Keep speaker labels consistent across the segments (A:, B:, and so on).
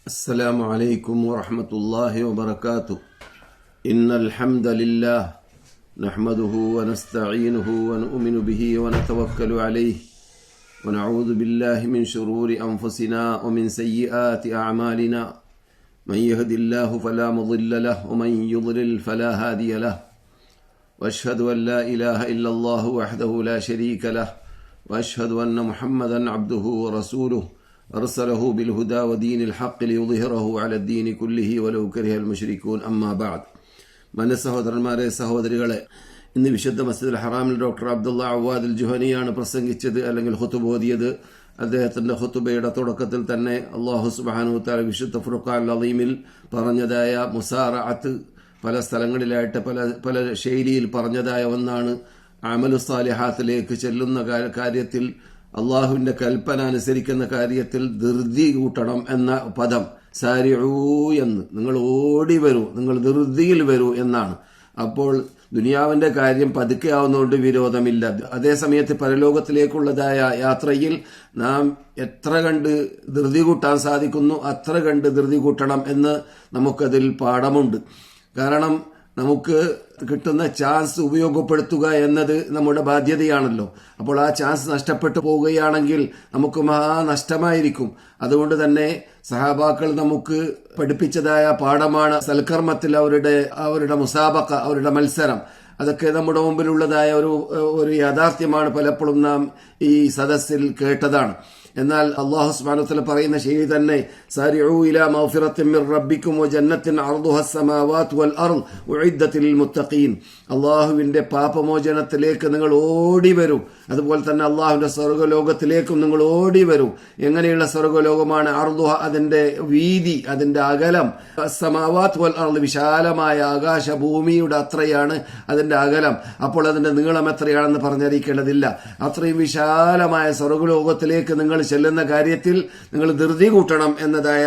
A: السلام عليكم ورحمة الله وبركاته. إن الحمد لله نحمده ونستعينه ونؤمن به ونتوكل عليه ونعوذ بالله من شرور أنفسنا ومن سيئات أعمالنا. من يهد الله فلا مضل له ومن يضلل فلا هادي له. وأشهد أن لا إله إلا الله وحده لا شريك له وأشهد أن محمدا عبده ورسوله أرسله بالهدى ودين الحق ليظهره على الدين كله ولو كره المشركون. أما بعد. സഹോദരന്മാരെ, സഹോദരികളെ, ഇന്ന് വിശുദ്ധ മസ്ജിദുൽ ഹറാമിൽ ഡോക്ടർ അബ്ദുള്ള അവാദ് അൽ ജുഹനിയാണ് പ്രസംഗിച്ചത്, അല്ലെങ്കിൽ ഖുതുബ ഓതിയത്. അദ്ദേഹത്തിന്റെ ഖുതുബയുടെ തുടക്കത്തിൽ തന്നെ അല്ലാഹു സുബ്ഹാനഹു വ തആല വിശുദ്ധ ഫുർഖാൻ അളീമിൽ പറഞ്ഞതായ മുസാറഅത്ത് പല സ്ഥലങ്ങളിലായിട്ട് പല ശൈലിയിൽ പറഞ്ഞതായ ഒന്നാണ്. അമലു സാലിഹാത്തിലേക്ക് ചെല്ലുന്ന കാര്യത്തിൽ, അള്ളാഹുവിന്റെ കൽപ്പന അനുസരിക്കുന്ന കാര്യത്തിൽ ധൃതി കൂട്ടണം എന്ന പദം, സാരിഊ എന്ന്, നിങ്ങൾ ഓടി വരൂ, നിങ്ങൾ ധൃതിയിൽ വരൂ എന്നാണ്. അപ്പോൾ ദുനിയാവിന്റെ കാര്യം പതുക്കെ ആവുന്നതുകൊണ്ട് വിരോധമില്ല. അതേസമയത്ത് പരലോകത്തിലേക്കുള്ളതായ യാത്രയിൽ നാം എത്ര കണ്ട് ധൃതി കൂട്ടാൻ സാധിക്കുന്നു അത്ര കണ്ട് ധൃതി കൂട്ടണം എന്ന് നമുക്കതിൽ പാഠമുണ്ട്. കാരണം നമുക്ക് കിട്ടുന്ന ചാൻസ് ഉപയോഗപ്പെടുത്തുക എന്നത് നമ്മുടെ ബാധ്യതയാണല്ലോ. അപ്പോൾ ആ ചാൻസ് നഷ്ടപ്പെട്ടു പോവുകയാണെങ്കിൽ നമുക്ക് മഹാനഷ്ടമായിരിക്കും. അതുകൊണ്ട് തന്നെ സഹാബാക്കൾ നമുക്ക് പഠിപ്പിച്ചതായ പാഠമാണ് സൽക്കർമ്മത്തിൽ അവരുടെ മുസാബക്ക, അവരുടെ മത്സരം. അതൊക്കെ നമ്മുടെ മുമ്പിലുള്ളതായ ഒരു യാഥാർത്ഥ്യമാണ്. പലപ്പോഴും നാം ഈ സദസ്സിൽ കേട്ടതാണ്. എന്നാൽ അല്ലാഹു സുബ്ഹാനഹു വ തആല പറയുന്ന ശൈലി തന്നെ, സാരിഊ ഇലാ മഗ്ഫിറത്തിൻ മിർ റബ്ബിക്കും വജന്നത്തിൻ അർദുഹാ അസ്സമാവാതു വൽ അർദ് ഉഇദ്ദത് ലിൽ മുത്തഖീൻ. അല്ലാഹുവിന്റെ പാപമോചനത്തിലേക്ക് നിങ്ങൾ ഓടി വരൂ. അതുപോലെ തന്നെ അല്ലാഹുവിന്റെ സ്വർഗ്ഗലോകത്തിലേക്കും നിങ്ങൾ ഓടി വരൂ. എങ്ങനെയുള്ള സ്വർഗ്ഗലോകമാണ്? അർദുഹ, അതിന്റെ വീതി, അതിന്റെ അകലം, അസ്സമാവാതു വൽ അർദ്, വിശാലമായ ആകാശ ഭൂമിയുടെ അത്രയാണ് അതിന്റെ അകലം. അപ്പോൾ അതിന്റെ നീളം എത്രയാണെന്ന് പറഞ്ഞറിയിക്കേണ്ടതില്ല. അത്രയും വിശാലമായ സ്വർഗ്ഗലോകത്തിലേക്ക് നിങ്ങൾ ചെല്ലുന്ന കാര്യത്തിൽ നിങ്ങൾ ധൃതി കൂട്ടണം എന്നതായ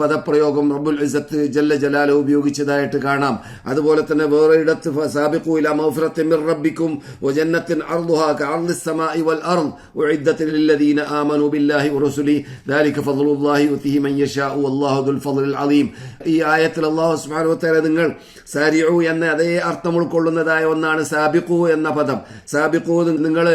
A: പദപ്രയോഗം റബ്ബുൽ ഇസ്സത്ത് ജല്ല ജലാലുഹു ഉപയോഗിച്ചതായിട്ട് കാണാം. അതുപോലെ തന്നെ വേറെ ഇടത്ത് സാബിഖൂ ഇലാ മഗ്ഫിറത്തിൻ മിർ റബ്ബിക്കും വജന്നത്തിൻ അർദുഹാ കഅർദിസ് സമാഇ വൽ അർദ് ഉഇദ്ദത് ലില്ലദീന ആമനൂ ബില്ലാഹി വറസൂലിഹി ദാലിക ഫദ്ലുല്ലാഹി യുതിഹി മൻ യശാഉ വല്ലാഹു ദുൽ ഫദ്ലിൽ അളീം. ഈ ആയത്തിൽ അല്ലാഹു സുബ്ഹാനഹു വ തആല നിങ്ങൾ സാരിഉ എന്ന അതേ അർത്ഥം ഉൾക്കൊള്ളുന്നതായ ഒന്നാണ് സാബിഖൂ എന്ന പദം. സാബിഖൂ, നിങ്ങൾ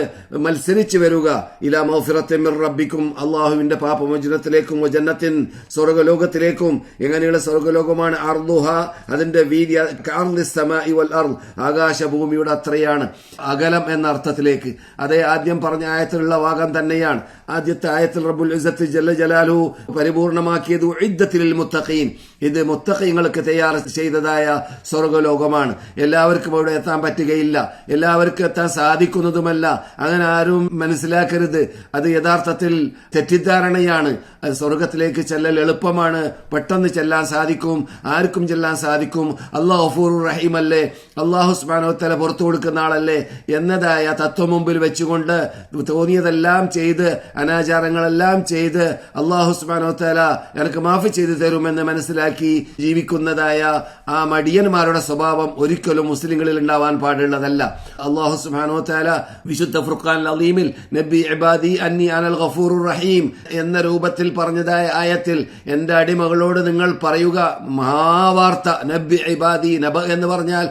A: മത്സരിച്ചു വരിക, ഇലാ മഗ്ഫിറത്തിൻ മിർ റബ്ബിക്കും, അല്ലാഹുവിന്റെ പാപമോചനത്തിലേക്കും, വജന്നത്തിൻ, സ്വർഗ്ഗലോകത്തിലേക്കും. എങ്ങനെയുള്ള സ്വർഗ്ഗലോകമാണ്? അർദുഹ, അതിന്റെ വീതി കഅർദിസ് സമാഇ വൽ അർദ്, ആകാശഭൂമിയുടെ അത്രയാണ്. അകലം എന്ന അർത്ഥത്തിലേക്ക്. അതേ ആദ്യം പറഞ്ഞ ആയത്തിലുള്ള ഭാഗം തന്നെയാണ്. ആദ്യത്തെ ആയത്തിൽ റബ്ബുൽ ഇസ്സത്ത് ജല്ല ജലാലുഹു പരിപൂർണമാക്കിയത് ഉഇദ്ദത് ലിൽ മുത്തഖീൻ, ഇത് മുത്തഖീങ്ങൾക്ക് തയ്യാർ ചെയ്തതായ സ്വർഗ്ഗലോകമാണ്. എല്ലാവർക്കും അവിടെ എത്താൻ പറ്റുകയില്ല, എല്ലാവർക്കും എത്താൻ സാധിക്കുന്നതുമല്ല. അങ്ങനെ ആരും മനസ്സിലാക്കരുത്. അത് യഥാർത്ഥത്തിൽ തെറ്റിദ്ധാരണയാണ്. സ്വർഗത്തിലേക്ക് ചെല്ലൽ എളുപ്പമാണ്, പെട്ടെന്ന് ചെല്ലാൻ സാധിക്കും, ആർക്കും ചെല്ലാൻ സാധിക്കും. അല്ലാഹു ഗഫൂറുർ റഹീം അല്ലേ, അല്ലാഹു സുബ്ഹാനഹു വ തആല പുറത്തു കൊടുക്കുന്ന ആളല്ലേ എന്നതായ തത്വം മുമ്പിൽ വെച്ചുകൊണ്ട് തോന്നിയതെല്ലാം ചെയ്ത്, അനാചാരങ്ങളെല്ലാം ചെയ്ത് അല്ലാഹു സുബ്ഹാനഹു വ തആല എനിക്ക് മാഫി ചെയ്തു തരുമെന്ന് മനസ്സിലാക്കി ജീവിക്കുന്നതായ ആ മടിയന്മാരുടെ സ്വഭാവം ഒരിക്കലും മുസ്ലിങ്ങളിൽ ഉണ്ടാവാൻ പാടുള്ളതല്ല. അല്ലാഹു സുബ്ഹാനഹു വ തആല വിശുദ്ധ ഫുർഖാൻ അളീമിൽ നബി ഇബാദി അന്നി അനൽ ഗഫൂറുർ റഹീം എന്ന രൂപത്തിൽ പറഞ്ഞതായ ആയത്തിൽ, എന്റെ അടിമകളോട് നിങ്ങൾ പറയുക, മഹാവാർത്ത, നബി ഇബാദി, നബ എന്ന് പറഞ്ഞാൽ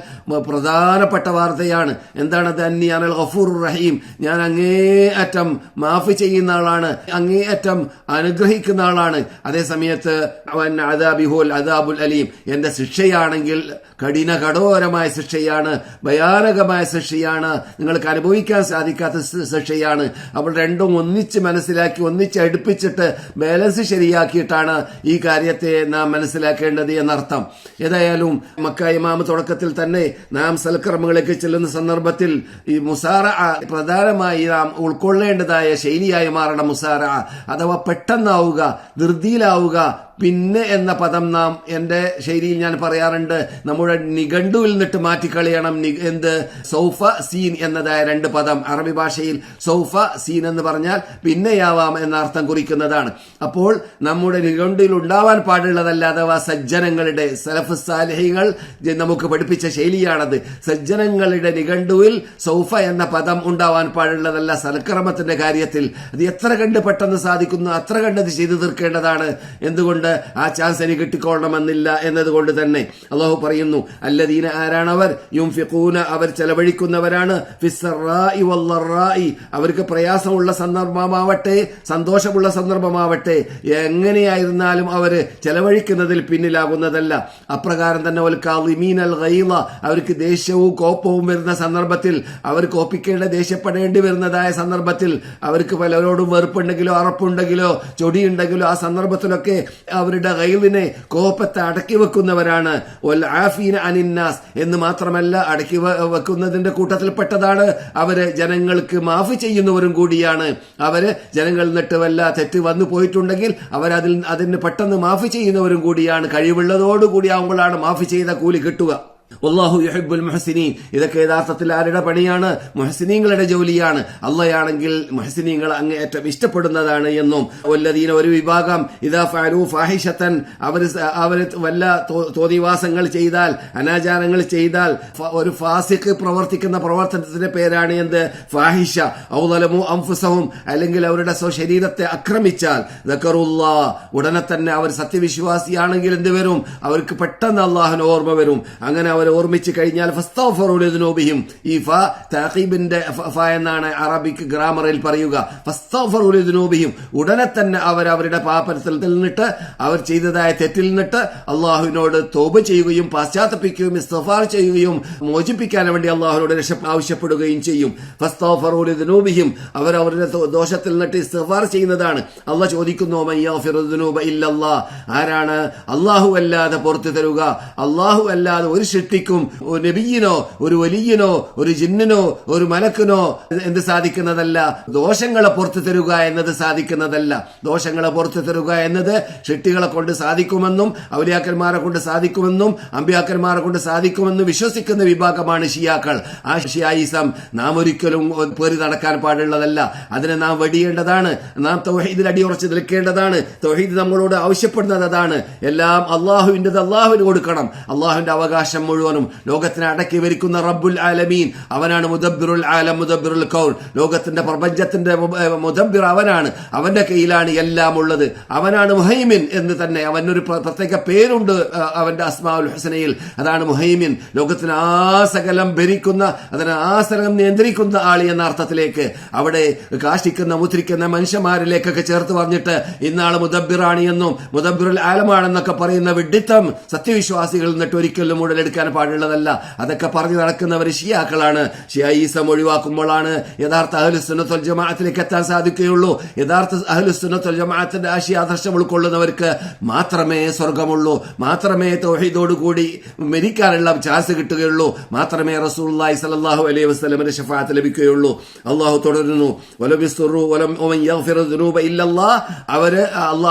A: പ്രധാനപ്പെട്ട വാർത്തയാണ്. എന്താണത്? അന്നി അനൽ ഗഫൂറുർ റഹീം, ഞാൻ അങ്ങേയറ്റം മാഫി ചെയ്യുന്ന ആളാണ്, അങ്ങേയറ്റം അനുഗ്രഹിക്കുന്ന ആളാണ്. അതേസമയത്ത് അദാബുൽ അലീം, എന്റെ ശിക്ഷയാണെങ്കിൽ കഠോരമായ ശിക്ഷയാണ്, ഭയാനകമായ ശിക്ഷയാണ്, നിങ്ങൾക്ക് അനുഭവിക്കാൻ സാധിക്കാത്ത ശിക്ഷയാണ്. അപ്പോൾ രണ്ടും ഒന്നിച്ച് മനസ്സിലാക്കി, ഒന്നിച്ച് അടുപ്പിച്ചിട്ട് ബാലൻസ് ശരിയാക്കിയിട്ടാണ് ഈ കാര്യത്തെ നാം മനസ്സിലാക്കേണ്ടത് എന്നർത്ഥം. ഏതായാലും മക്ക ഇമാം തുടക്കത്തിൽ തന്നെ നാം സൽക്കർമ്മങ്ങളിലേക്ക് ചെല്ലുന്ന സന്ദർഭത്തിൽ ഈ മുസാറ പ്രധാനമായി നാം ഉൾക്കൊള്ളേണ്ടതായ ശൈലിയായി മാറണം. മുസാറ അഥവാ പെട്ടെന്നാവുക, ധൃതിയിലാവുക. പിന്നെ എന്ന പദം നാം എന്റെ ശൈലിയിൽ ഞാൻ പറയാറുണ്ട്, നമ്മുടെ നിഘണ്ടുവിൽ നിന്നിട്ട് മാറ്റിക്കളയണം. എന്ത്? സൗഫ സീൻ എന്നതായ രണ്ട് പദം അറബി ഭാഷയിൽ സൗഫ സീൻ എന്ന് പറഞ്ഞാൽ പിന്നെയാവാം എന്ന അർത്ഥം കുറിക്കുന്നതാണ്. അപ്പോൾ നമ്മുടെ നിഘണ്ടുവിൽ ഉണ്ടാവാൻ പാടുള്ളതല്ല, അഥവാ സജ്ജനങ്ങളുടെ, സലഫ് സാലിഹികൾ നമുക്ക് പഠിപ്പിച്ച ശൈലിയാണത്. സജ്ജനങ്ങളുടെ നിഘണ്ടുവിൽ സൗഫ എന്ന പദം ഉണ്ടാവാൻ പാടുള്ളതല്ല. സൽക്കർമ്മത്തിന്റെ കാര്യത്തിൽ അത് എത്ര കണ്ട് പെട്ടെന്ന് സാധിക്കുന്നു അത്ര കണ്ടത് ചെയ്തു തീർക്കേണ്ടതാണ്. എന്തുകൊണ്ട്? അതുകൊണ്ട് ആ ചാൻസ് എനിക്ക് കിട്ടിക്കൊള്ളണമെന്നില്ല എന്നതുകൊണ്ട് തന്നെ അള്ളാഹു പറയുന്നു, അല്ലദീന ആരാണവർ യുൻഫിഖൂന അവർ ചെലവഴിക്കുന്നവരാണ് ഫിസ്സറാഇ വല്ലറാഇ അവർക്ക് പ്രയാസമുള്ള സന്ദർഭമാവട്ടെ സന്തോഷമുള്ള സന്ദർഭമാവട്ടെ എങ്ങനെയായിരുന്നാലും അവര് ചെലവഴിക്കുന്നതിൽ പിന്നിലാകുന്നതല്ല. അപ്രകാരം തന്നെ വൽകാളിമീനൽ ഗൈള അവർക്ക് ദേഷ്യവും കോപവും വരുന്ന സന്ദർഭത്തിൽ അവർ കോപ്പിക്കേണ്ട ദേഷ്യപ്പെടേണ്ടി വരുന്നതായ സന്ദർഭത്തിൽ അവർക്ക് പലരോടും വെറുപ്പുണ്ടെങ്കിലോ അറപ്പുണ്ടെങ്കിലോ ചൊടിയുണ്ടെങ്കിലോ ആ സന്ദർഭത്തിലൊക്കെ അവരുടെ ഗൈളിനെ കോപത്തെ അടക്കി വെക്കുന്നവരാണ്. വൽ ആഫീന അനിന്നാസ് എന്ന് മാത്രമല്ല അടക്കി വെക്കുന്നതിന്റെ കൂട്ടത്തിൽപ്പെട്ടതാണ് അവര് ജനങ്ങൾക്ക് മാഫി ചെയ്യുന്നവരും കൂടിയാണ്. അവര് ജനങ്ങളിൽ നിന്നിട്ട് വല്ല തെറ്റ് വന്നു പോയിട്ടുണ്ടെങ്കിൽ അതിന് പെട്ടെന്ന് മാഫി ചെയ്യുന്നവരും കൂടിയാണ്. കഴിവുള്ളതോടുകൂടി ആകുമ്പോഴാണ് മാഫി ചെയ്ത കൂലി കിട്ടുക. വല്ലാഹു യുഹിബ്ബുൽ മുഹ്സിനീൻ ഇതൊക്കെ യഥാർത്ഥത്തിൽ ആരുടെ പണിയാണ്? മുഹ്സിനീങ്ങളുടെ ജോലിയാണ്. അള്ളയാണെങ്കിൽ മുഹ്സിനീങ്ങൾ അങ്ങേയറ്റം ഇഷ്ടപ്പെടുന്നതാണ് എന്നും വല്ലദീന ഒരു വിഭാഗം ഇദാ ഫഅലൂ ഫാഹിഷതൻ അവർ വല്ല തോന്നിവാസങ്ങൾ ചെയ്താൽ അനാചാരങ്ങൾ ചെയ്താൽ ഒരു ഫാസിഖ് പ്രവർത്തിക്കുന്ന പ്രവർത്തനത്തിന്റെ പേരാണ് എന്ത്? ഫാഹിഷ. ഔ ളലമു അൻഫുസഹും അല്ലെങ്കിൽ അവരുടെ സ്വശരീരത്തെ ആക്രമിച്ചാൽ ദക്കറുല്ലാഹ് ഉടനെ തന്നെ അവർ സത്യവിശ്വാസിയാണെങ്കിൽ എന്ത് വരും? അവർക്ക് പെട്ടെന്ന് അള്ളാഹുവിന് ഓർമ്മ വരും. അങ്ങനെ അവർ ഓർമ്മിച്ചു കഴിഞ്ഞാൽ ഫസ്തഗ്ഫിറൂ ലിദുനൂബിഹിം ഈ ഫ തഅഖീബിന്റെ ഫ എന്നാണ് അറബിക് ഗ്രാമറിൽ പറയുക. ഫസ്തഗ്ഫിറൂ ലിദുനൂബിഹിം ഉടനെ തന്നെ അവർ അവരുടെ പാപത്തിൽ നിന്നിട്ട് അവർ ചെയ്തതായ തെറ്റിൽ നിന്നിട്ട് അള്ളാഹുവിനോട് തൗബ ചെയ്യുകയും പശ്ചാത്തപിക്കുകയും ഇസ്തിഗ്ഫാർ ചെയ്യുകയും മോചിപ്പിക്കാൻ വേണ്ടി അള്ളാഹുവിനോട് ആവശ്യപ്പെടുകയും ചെയ്യും. ഫസ്തഗ്ഫിറൂ ലിദുനൂബിഹിം അവർ അവരുടെ ദോഷത്തിൽ നിന്നിട്ട് ഇസ്തിഗ്ഫാർ ചെയ്യുന്നതാണ്. അള്ളാഹ് ചോദിക്കുന്നു മൻ യഗ്ഫിറു ദുനൂബ ഇല്ലല്ലാഹ് ആരാണ് അള്ളാഹു അല്ലാതെ പുറത്തു തരുക? അള്ളാഹു അല്ലാതെ ഒരു സൃഷ്ടിക്കും ഒരു നബിയിനോ ഒരു വലിയനോ ഒരു ജിന്നിനോ ഒരു മലക്കിനോ എന്ത് സാധിക്കുന്നതല്ല? ദോഷങ്ങളെ പുറത്തു തരുക എന്നത് സാധിക്കുന്നതല്ല. ദോഷങ്ങളെ പുറത്തു തരുക എന്നത് സൃഷ്ടികളെ കൊണ്ട് സാധിക്കുമെന്നും ഔലിയാക്കന്മാരെ കൊണ്ട് സാധിക്കുമെന്നും അമ്പിയാക്കന്മാരെ കൊണ്ട് സാധിക്കുമെന്നും വിശ്വസിക്കുന്ന വിഭാഗമാണ് ഷിയാക്കൾ. ആ ഷിയായിസം നാം ഒരിക്കലും പേറി നടക്കാൻ പാടുള്ളതല്ല. അതിനെ നാം വെടിയേണ്ടതാണ്. നാം തൗഹീദിൽ അടിയുറച്ച് നിൽക്കേണ്ടതാണ്. തൗഹീദ് നമ്മളോട് ആവശ്യപ്പെടുന്നത് അതാണ്. എല്ലാം അള്ളാഹുവിൻ്റെത് അള്ളാഹുവിന് കൊടുക്കണം. അള്ളാഹുവിന്റെ അവകാശം മുഴുവനും ലോകത്തിനെ അടക്കി വരിക്കുന്ന റബ്ബുൽ ആലമീൻ അവനാണ്. മുദബ്ബിറുൽ ആലം മുദബ്ബിറുൽ കൗൻ ലോകത്തിന്റെ പ്രപഞ്ചത്തിന്റെ മുദബ്ബിർ അവനാണ്. അവന്റെ കയ്യിലാണ് എല്ലാം ഉള്ളത്. അവനാണ് മുഹൈമിൻ എന്ന് തന്നെ അവനൊരു പ്രത്യേക പേരുണ്ട് അവന്റെ അസ്മാഉൽ ഹുസ്നയിൽ. അതാണ് മുഹൈമിൻ. ലോകത്തിന് ആസകലം ഭരിക്കുന്ന അതിനെ ആസകലം നിയന്ത്രിക്കുന്ന ആളി എന്ന അർത്ഥത്തിലേക്ക് അവിടെ കാഷ്ടിക്കുന്ന മുദ്രിക്കുന്ന മനുഷ്യന്മാരിലേക്കൊക്കെ ചേർത്ത് പറഞ്ഞിട്ട് ഇന്നാള് മുദബ്ബിറാണ് എന്നും മുദബ്ബിറുൽ ആലമാണെന്നൊക്കെ പറയുന്ന വിഡ്ഢിത്തം സത്യവിശ്വാസികളിൽ നിന്നിട്ട് ഒരിക്കലും ഉടലെടുക്കാൻ പാടുള്ളതല്ല. അതൊക്കെ പറഞ്ഞു നടക്കുന്നവർ ഷിയാക്കളാണ്. ഷിയായിസം ഒഴിവാക്കുമ്പോഴാണ് യഥാർത്ഥ അഹ്ലുസുന്നത്ത് വൽ ജമാഅത്തിലേക്ക് എത്താൻ സാധിക്കുകയുള്ളൂ. യഥാർത്ഥ അഹ്ലുസുന്നത്ത് വൽ ജമാഅത്തിന്റെ ആശയാദർശം ഉൾക്കൊള്ളുന്നവർക്ക് മാത്രമേ സ്വർഗമുള്ളൂ. മാത്രമേ തൗഹീദോടുകൂടി മരിക്കാനുള്ള ചാൻസ് കിട്ടുകയുള്ളൂ. മാത്രമേ റസൂലുള്ളാഹി സ്വല്ലല്ലാഹു അലൈഹി വസല്ലമയുടെ ശഫാഅത്ത് ലഭിക്കുകയുള്ളൂ. അള്ളാഹു തുടരുന്നു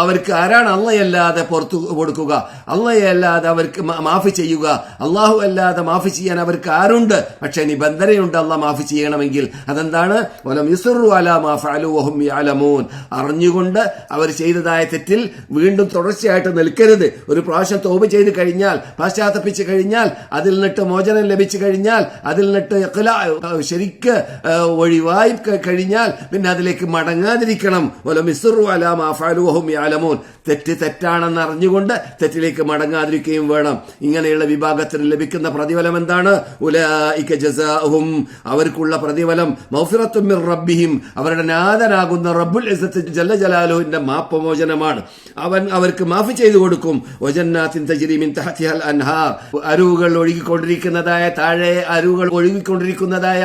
A: അവർക്ക് ആരാണ് അള്ളയല്ലാതെ പുറത്തു കൊടുക്കുക? അള്ളയല്ലാതെ അവർക്ക് മാഫി ചെയ്യുക? അള്ളാഹു അല്ലാതെ മാഫി ചെയ്യാൻ അവർക്ക് ആരുണ്ട്? പക്ഷെ നിബന്ധനയുണ്ട് അള്ളാഹ് മാഫി ചെയ്യണമെങ്കിൽ. അതെന്താണ്? വലം യുസ്റു അലാ മാ ഫഅലൂ വഹും യഅലമൂൻ അറിഞ്ഞുകൊണ്ട് അവർ ചെയ്തതായ തെറ്റിൽ വീണ്ടും തുടർച്ചയായിട്ട് നിൽക്കരുത്. ഒരു പ്രാവശ്യം തൗബ ചെയ്ത് കഴിഞ്ഞാൽ പശ്ചാത്തപിച്ചു കഴിഞ്ഞാൽ അതിൽ നിന്നിട്ട് മോചനം ലഭിച്ചു കഴിഞ്ഞാൽ അതിൽ നിന്നിട്ട് ശരിക്ക് ഒഴിവായി കഴിഞ്ഞാൽ പിന്നെ അതിലേക്ക് മടങ്ങാതിരിക്കണം. വലം യുസ്റു അലാ മാ ഫഅലൂ വഹും യഅലമൂൻ തെറ്റ് തെറ്റാണെന്ന് അറിഞ്ഞുകൊണ്ട് തെറ്റിലേക്ക് മടങ്ങാതിരിക്കുകയും വേണം. ഇങ്ങനെയുള്ള വിഭാഗത്തിന് ലഭിക്കുന്ന പ്രതിഫലം എന്താണ്? ഉലൈക ജസാഉഹും അവർക്കുള്ള പ്രതിഫലം മഗ്ഫിറത്തും മിർ റബ്ബിഹിം അവരുടെ നാഥനാകുന്ന റബ്ബുൽ ഇസ്സത്ത് ജല്ല ജലാലുവിന്റെ മാപ്പമോചനമാണ്. അവൻ അവർക്ക് മാഫി ചെയ്തു കൊടുക്കും. വജന്നാത്തിൻ തജ്രി മിൻ തഹ്തിഹൽ അൻഹാർ അരുവികൾ ഒഴുകിക്കൊണ്ടിരിക്കുന്നതായ താഴെ അരുവികൾ ഒഴുകിക്കൊണ്ടിരിക്കുന്നതായ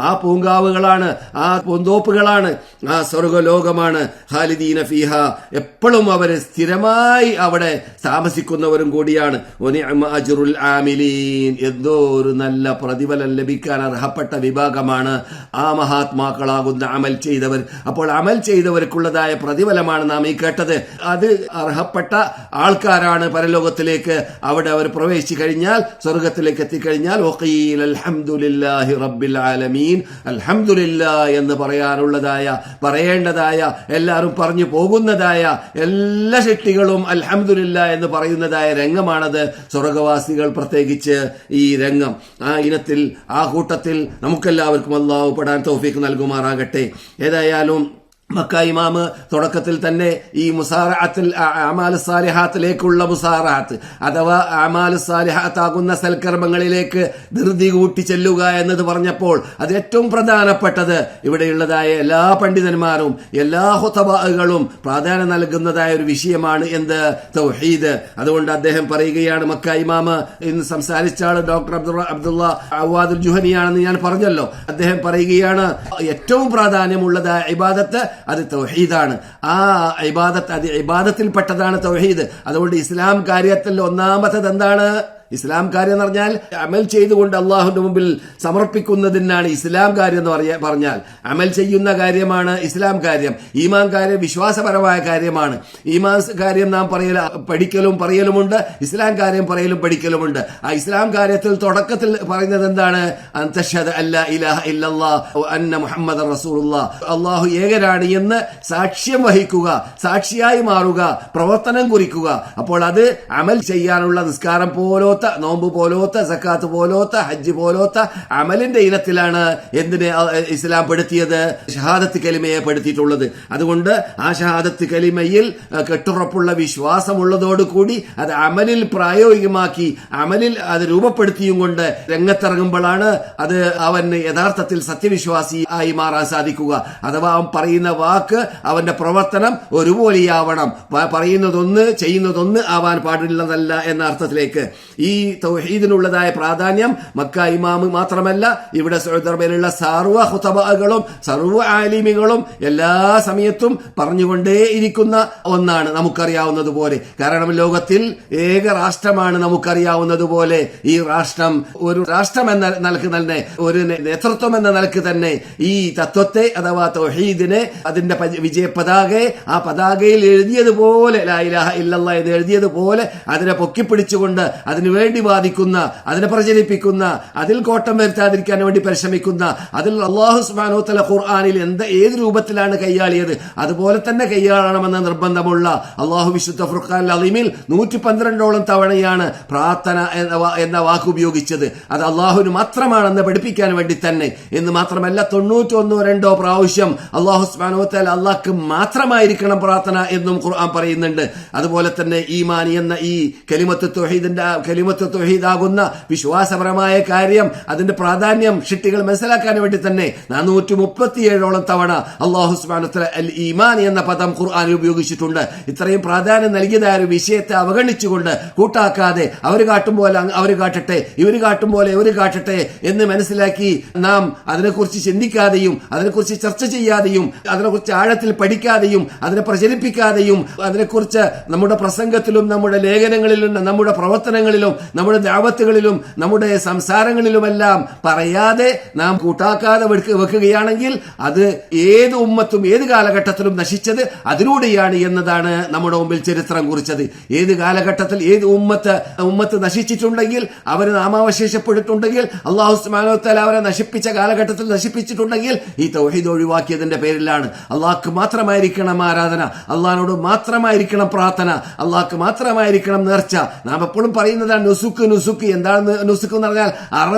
A: ആ പൂങ്കാവുകളാണ്, ആ പൂന്തോപ്പുകളാണ്, ആ സ്വർഗലോകമാണ്. ഖാലിദീന ഫീഹ എപ്പോഴും അവർ സ്ഥിരമായി അവിടെ താമസിക്കുന്നവരും കൂടിയാണ്. അജ്റുൽ ആമിലീൻ എന്തോ ഒരു നല്ല പ്രതിഫലം ലഭിക്കാൻ അർഹപ്പെട്ട വിഭാഗമാണ് ആ മഹാത്മാക്കളാകുന്ന അമൽ ചെയ്തവർ. അപ്പോൾ അമൽ ചെയ്തവർക്കുള്ളതായ പ്രതിഫലമാണ് നാം ഈ കേട്ടത്. അത് അർഹപ്പെട്ട ആൾക്കാരാണ് പരലോകത്തിലേക്ക് അവിടെ അവർ പ്രവേശിച്ചു കഴിഞ്ഞാൽ സ്വർഗത്തിലേക്ക് എത്തിക്കഴിഞ്ഞാൽ വഖീൽ അൽഹംദുലില്ലാഹി റബ്ബിൽ ആലമീൻ അൽഹംദുലില്ലാഹ് എന്ന് പറയേണ്ടതായ എല്ലാവരും പറഞ്ഞു പോകുന്നതായ എല്ലാ ശക്തികളും അൽഹംദുലില്ലാഹ് എന്ന് പറയുന്നതായ രംഗമാണത്. സ്വർഗവാസികൾ പ്രത്യേകിച്ച് ഈ രംഗം ആ ഇനത്തിൽ ആ കൂട്ടത്തിൽ നമുക്കെല്ലാവർക്കും അല്ലാഹു പെടാൻ തൗഫീഖ് നൽകുമാറാകട്ടെ. ഏതായാലും മക്ക ഇമാമ് തുടക്കത്തിൽ തന്നെ ഈ മുസാറഅത്തുൽ അമാൽ സാലിഹാത്തിലേക്കുള്ള മുസാറഅത്ത് അഥവാ അമാൽ സാലിഹാത്താകുന്ന സൽക്കർമ്മങ്ങളിലേക്ക് ധൃതി കൂട്ടി ചെല്ലുക എന്നത് പറഞ്ഞപ്പോൾ അത് ഏറ്റവും പ്രധാനപ്പെട്ടത് ഇവിടെയുള്ളതായ എല്ലാ പണ്ഡിതന്മാരും എല്ലാ ഖുതബാകളും പ്രാധാന്യം നൽകുന്നതായ ഒരു വിഷയമാണ് എന്ത് തൗഹീദ്. അതുകൊണ്ട് അദ്ദേഹം പറയുകയാണ്, മക്ക ഇമാമ് ഇന്ന് സംസാരിച്ച ആൾ ഡോക്ടർ അബ്ദുള്ള അവാദുൽ ജുഹനിയാണെന്ന് ഞാൻ പറഞ്ഞല്ലോ. അദ്ദേഹം പറയുകയാണ് ഏറ്റവും പ്രാധാന്യമുള്ളതായ ഇബാദത്ത് അത് തൗഹീദാണ്. ആ ഇബാദത്ത് അത് ഇബാദത്തിൽപ്പെട്ടതാണ് തൗഹീദ്. അതുകൊണ്ട് ഇസ്ലാം കാര്യത്തിൽ ഒന്നാമത്തത് എന്താണ്? ഇസ്ലാം കാര്യം എന്ന് പറഞ്ഞാൽ അമൽ ചെയ്തുകൊണ്ട് അള്ളാഹുവിന്റെ മുമ്പിൽ സമർപ്പിക്കുന്നതിനാണ് ഇസ്ലാം കാര്യം എന്ന് പറഞ്ഞാൽ. അമൽ ചെയ്യുന്ന കാര്യമാണ് ഇസ്ലാം കാര്യം. ഈമാൻ കാര്യം വിശ്വാസപരമായ കാര്യമാണ്. ഈമാൻ കാര്യം നാം പഠിക്കലും പറയലുമുണ്ട്, ഇസ്ലാം കാര്യം പറയലും പഠിക്കലുമുണ്ട്. ആ ഇസ്ലാം കാര്യത്തിൽ തുടക്കത്തിൽ പറയുന്നത് എന്താണ്? അൻതശ്ഹദ അല്ലാ ഇലാഹ ഇല്ലല്ലാഹ് അന്ന മുഹമ്മദൻ റസൂലുള്ളാഹ്, അള്ളാഹു ഏകനാണ് എന്ന് സാക്ഷ്യം വഹിക്കുക, സാക്ഷിയായി മാറുക, പ്രവർത്തനം കുറിക്കുക. അപ്പോൾ അത് അമൽ ചെയ്യാനുള്ള നിസ്കാരം പോലോ നോമ്പ് പോലോത്ത സക്കാത്ത് പോലോത്ത ഹജ്ജ് പോലോത്ത അമലിന്റെ ഇനത്തിലാണ് എന്തിനെ ഇസ്ലാം പെടുത്തിയത്? ഷഹാദത്ത് കലിമയെ പെടുത്തിയിട്ടുള്ളത്. അതുകൊണ്ട് ആ ഷഹാദത്ത് കലിമയിൽ കെട്ടുറപ്പുള്ള വിശ്വാസമുള്ളതോടുകൂടി അത് അമലിൽ പ്രായോഗികമാക്കി അമലിൽ അത് രൂപപ്പെടുത്തിയും കൊണ്ട് രംഗത്തിറങ്ങുമ്പോഴാണ് അത് അവന് യഥാർത്ഥത്തിൽ സത്യവിശ്വാസി ആയി മാറാൻ സാധിക്കുക. അഥവാ അവൻ പറയുന്ന വാക്ക് അവന്റെ പ്രവർത്തനം ഒരുപോലെയാവണം. പറയുന്നതൊന്ന് ചെയ്യുന്നതൊന്ന് ആവാൻ പാടില്ലതല്ല എന്ന അർത്ഥത്തിലേക്ക് ഈ തൗഹീദിനുള്ളതായ പ്രാധാന്യം മക്ക ഇമാമ് മാത്രമല്ല, ഇവിടെ സൗദി അറേബ്യയിലുള്ള സർവ്വ ഖുതബകളും സർവ്വ ആലിമികളും എല്ലാ സമയത്തും പറഞ്ഞുകൊണ്ടേയിരിക്കുന്ന ഒന്നാണ് നമുക്കറിയാവുന്നതുപോലെ. കാരണം ലോകത്തിൽ ഏക രാഷ്ട്രമാണ് നമുക്കറിയാവുന്നതുപോലെ. ഈ രാഷ്ട്രം ഒരു രാഷ്ട്രം എന്ന നിലക്ക് തന്നെ, ഒരു നേതൃത്വം എന്ന നിലക്ക് തന്നെ ഈ തത്വത്തെ അഥവാ തൗഹീദിനെ അതിന്റെ വിജയ പതാകയെ ആ പതാകയിൽ എഴുതിയതുപോലെ ലാ ഇലാഹ ഇല്ലല്ലാഹ് എന്ന് എഴുതിയതുപോലെ അതിനെ പൊക്കിപ്പിടിച്ചുകൊണ്ട് അതിനു വേണ്ടി വാദിക്കുന്ന, അതിനെ പ്രചരിപ്പിക്കുന്ന, അതിൽ കോട്ടം വരുത്താതിരിക്കാൻ വേണ്ടി പരിശ്രമിക്കുന്ന, അതിൽ അല്ലാഹു സുബ്ഹാനഹു വ തആല ഖുർആനിൽ ഏത് രൂപത്തിലാണ് കൈയാളിയത് അതുപോലെ തന്നെ കൈയാളണമെന്ന നിർബന്ധമുള്ള അല്ലാഹു വിശുദ്ധ ഫുർഖാനുൽ അളീമിൽ 112ഓളം തവണയാണ് പ്രാർത്ഥന എന്ന വാക്ക് ഉപയോഗിച്ചത്. അത് അല്ലാഹുവിന് മാത്രമാണെന്ന് പഠിപ്പിക്കാൻ വേണ്ടി തന്നെ. എന്ന് മാത്രമല്ല 91-2 പ്രാവശ്യം അല്ലാഹു സുബ്ഹാനഹു വ തആല അല്ലാഹ്ക്ക് മാത്രമായിരിക്കണം പ്രാർത്ഥന എന്നും ഖുർആൻ പറയുന്നുണ്ട്. അതുപോലെ തന്നെ ഈമാൻ എന്ന ഈ കലിമത്ത് തൗഹീദാകുന്ന വിശ്വാസപരമായ കാര്യം, അതിന്റെ പ്രാധാന്യം ഷിട്ടികൾ മനസ്സിലാക്കാൻ വേണ്ടി തന്നെ 437ഓളം തവണ അല്ലാഹു സുബ്ഹാനഹു വ തആല അൽ ഈമാൻ എന്ന പദം ഖുർആനിൽ ഉപയോഗിച്ചിട്ടുണ്ട്. ഇത്രയും പ്രാധാന്യം നൽകിയതായ ഒരു വിഷയത്തെ അവഗണിച്ചുകൊണ്ട് കൂട്ടാക്കാതെ അവർ കാട്ടും പോലെ അവർ കാട്ടട്ടെ, ഇവർ കാട്ടും പോലെ ഇവർ കാട്ടട്ടെ എന്ന് മനസ്സിലാക്കി നാം അതിനെക്കുറിച്ച് ചിന്തിക്കാതെയും അതിനെക്കുറിച്ച് ചർച്ച ചെയ്യാതെയും അതിനെക്കുറിച്ച് ആഴത്തിൽ പഠിക്കാതെയും അതിനെ പ്രചരിപ്പിക്കാതെയും അതിനെക്കുറിച്ച് നമ്മുടെ പ്രസംഗത്തിലും നമ്മുടെ ലേഖനങ്ങളിലും നമ്മുടെ പ്രവർത്തനങ്ങളിലും നമ്മുടെ ദഅവത്തുകളിലും നമ്മുടെ സംസാരങ്ങളിലുമെല്ലാം പറയാതെ നാം കൂട്ടാക്കാതെ വെക്കുകയാണെങ്കിൽ അത് ഏത് ഉമ്മത്തും ഏത് കാലഘട്ടത്തിലും നശിച്ചത് അതിലൂടെയാണ് എന്നതാണ് നമ്മുടെ മുമ്പിൽ ചരിത്രം കുറിച്ചത്. ഏത് കാലഘട്ടത്തിൽ ഏത് ഉമ്മത്ത് നശിച്ചിട്ടുണ്ടെങ്കിൽ, അവർ നാമാവശേഷപ്പെട്ടിട്ടുണ്ടെങ്കിൽ, അല്ലാഹു സുബ്ഹാനഹു വ തആല അവരെ നശിപ്പിച്ച കാലഘട്ടത്തിൽ നശിപ്പിച്ചിട്ടുണ്ടെങ്കിൽ ഈ തൗഹീദ് ഒഴിവാക്കിയതിന്റെ പേരിലാണ്. അള്ളാഹ്ക്ക് മാത്രമായിരിക്കണം ആരാധന, അള്ളാഹിനോട് മാത്രമായിരിക്കണം പ്രാർത്ഥന, അള്ളാഹ്ക്ക് മാത്രമായിരിക്കണം നേർച്ച. നാം എപ്പോഴും പറയുന്നതാണ് നുസുക്ക്. എന്താണ് നുസുക്ക് എന്ന് പറഞ്ഞാൽ?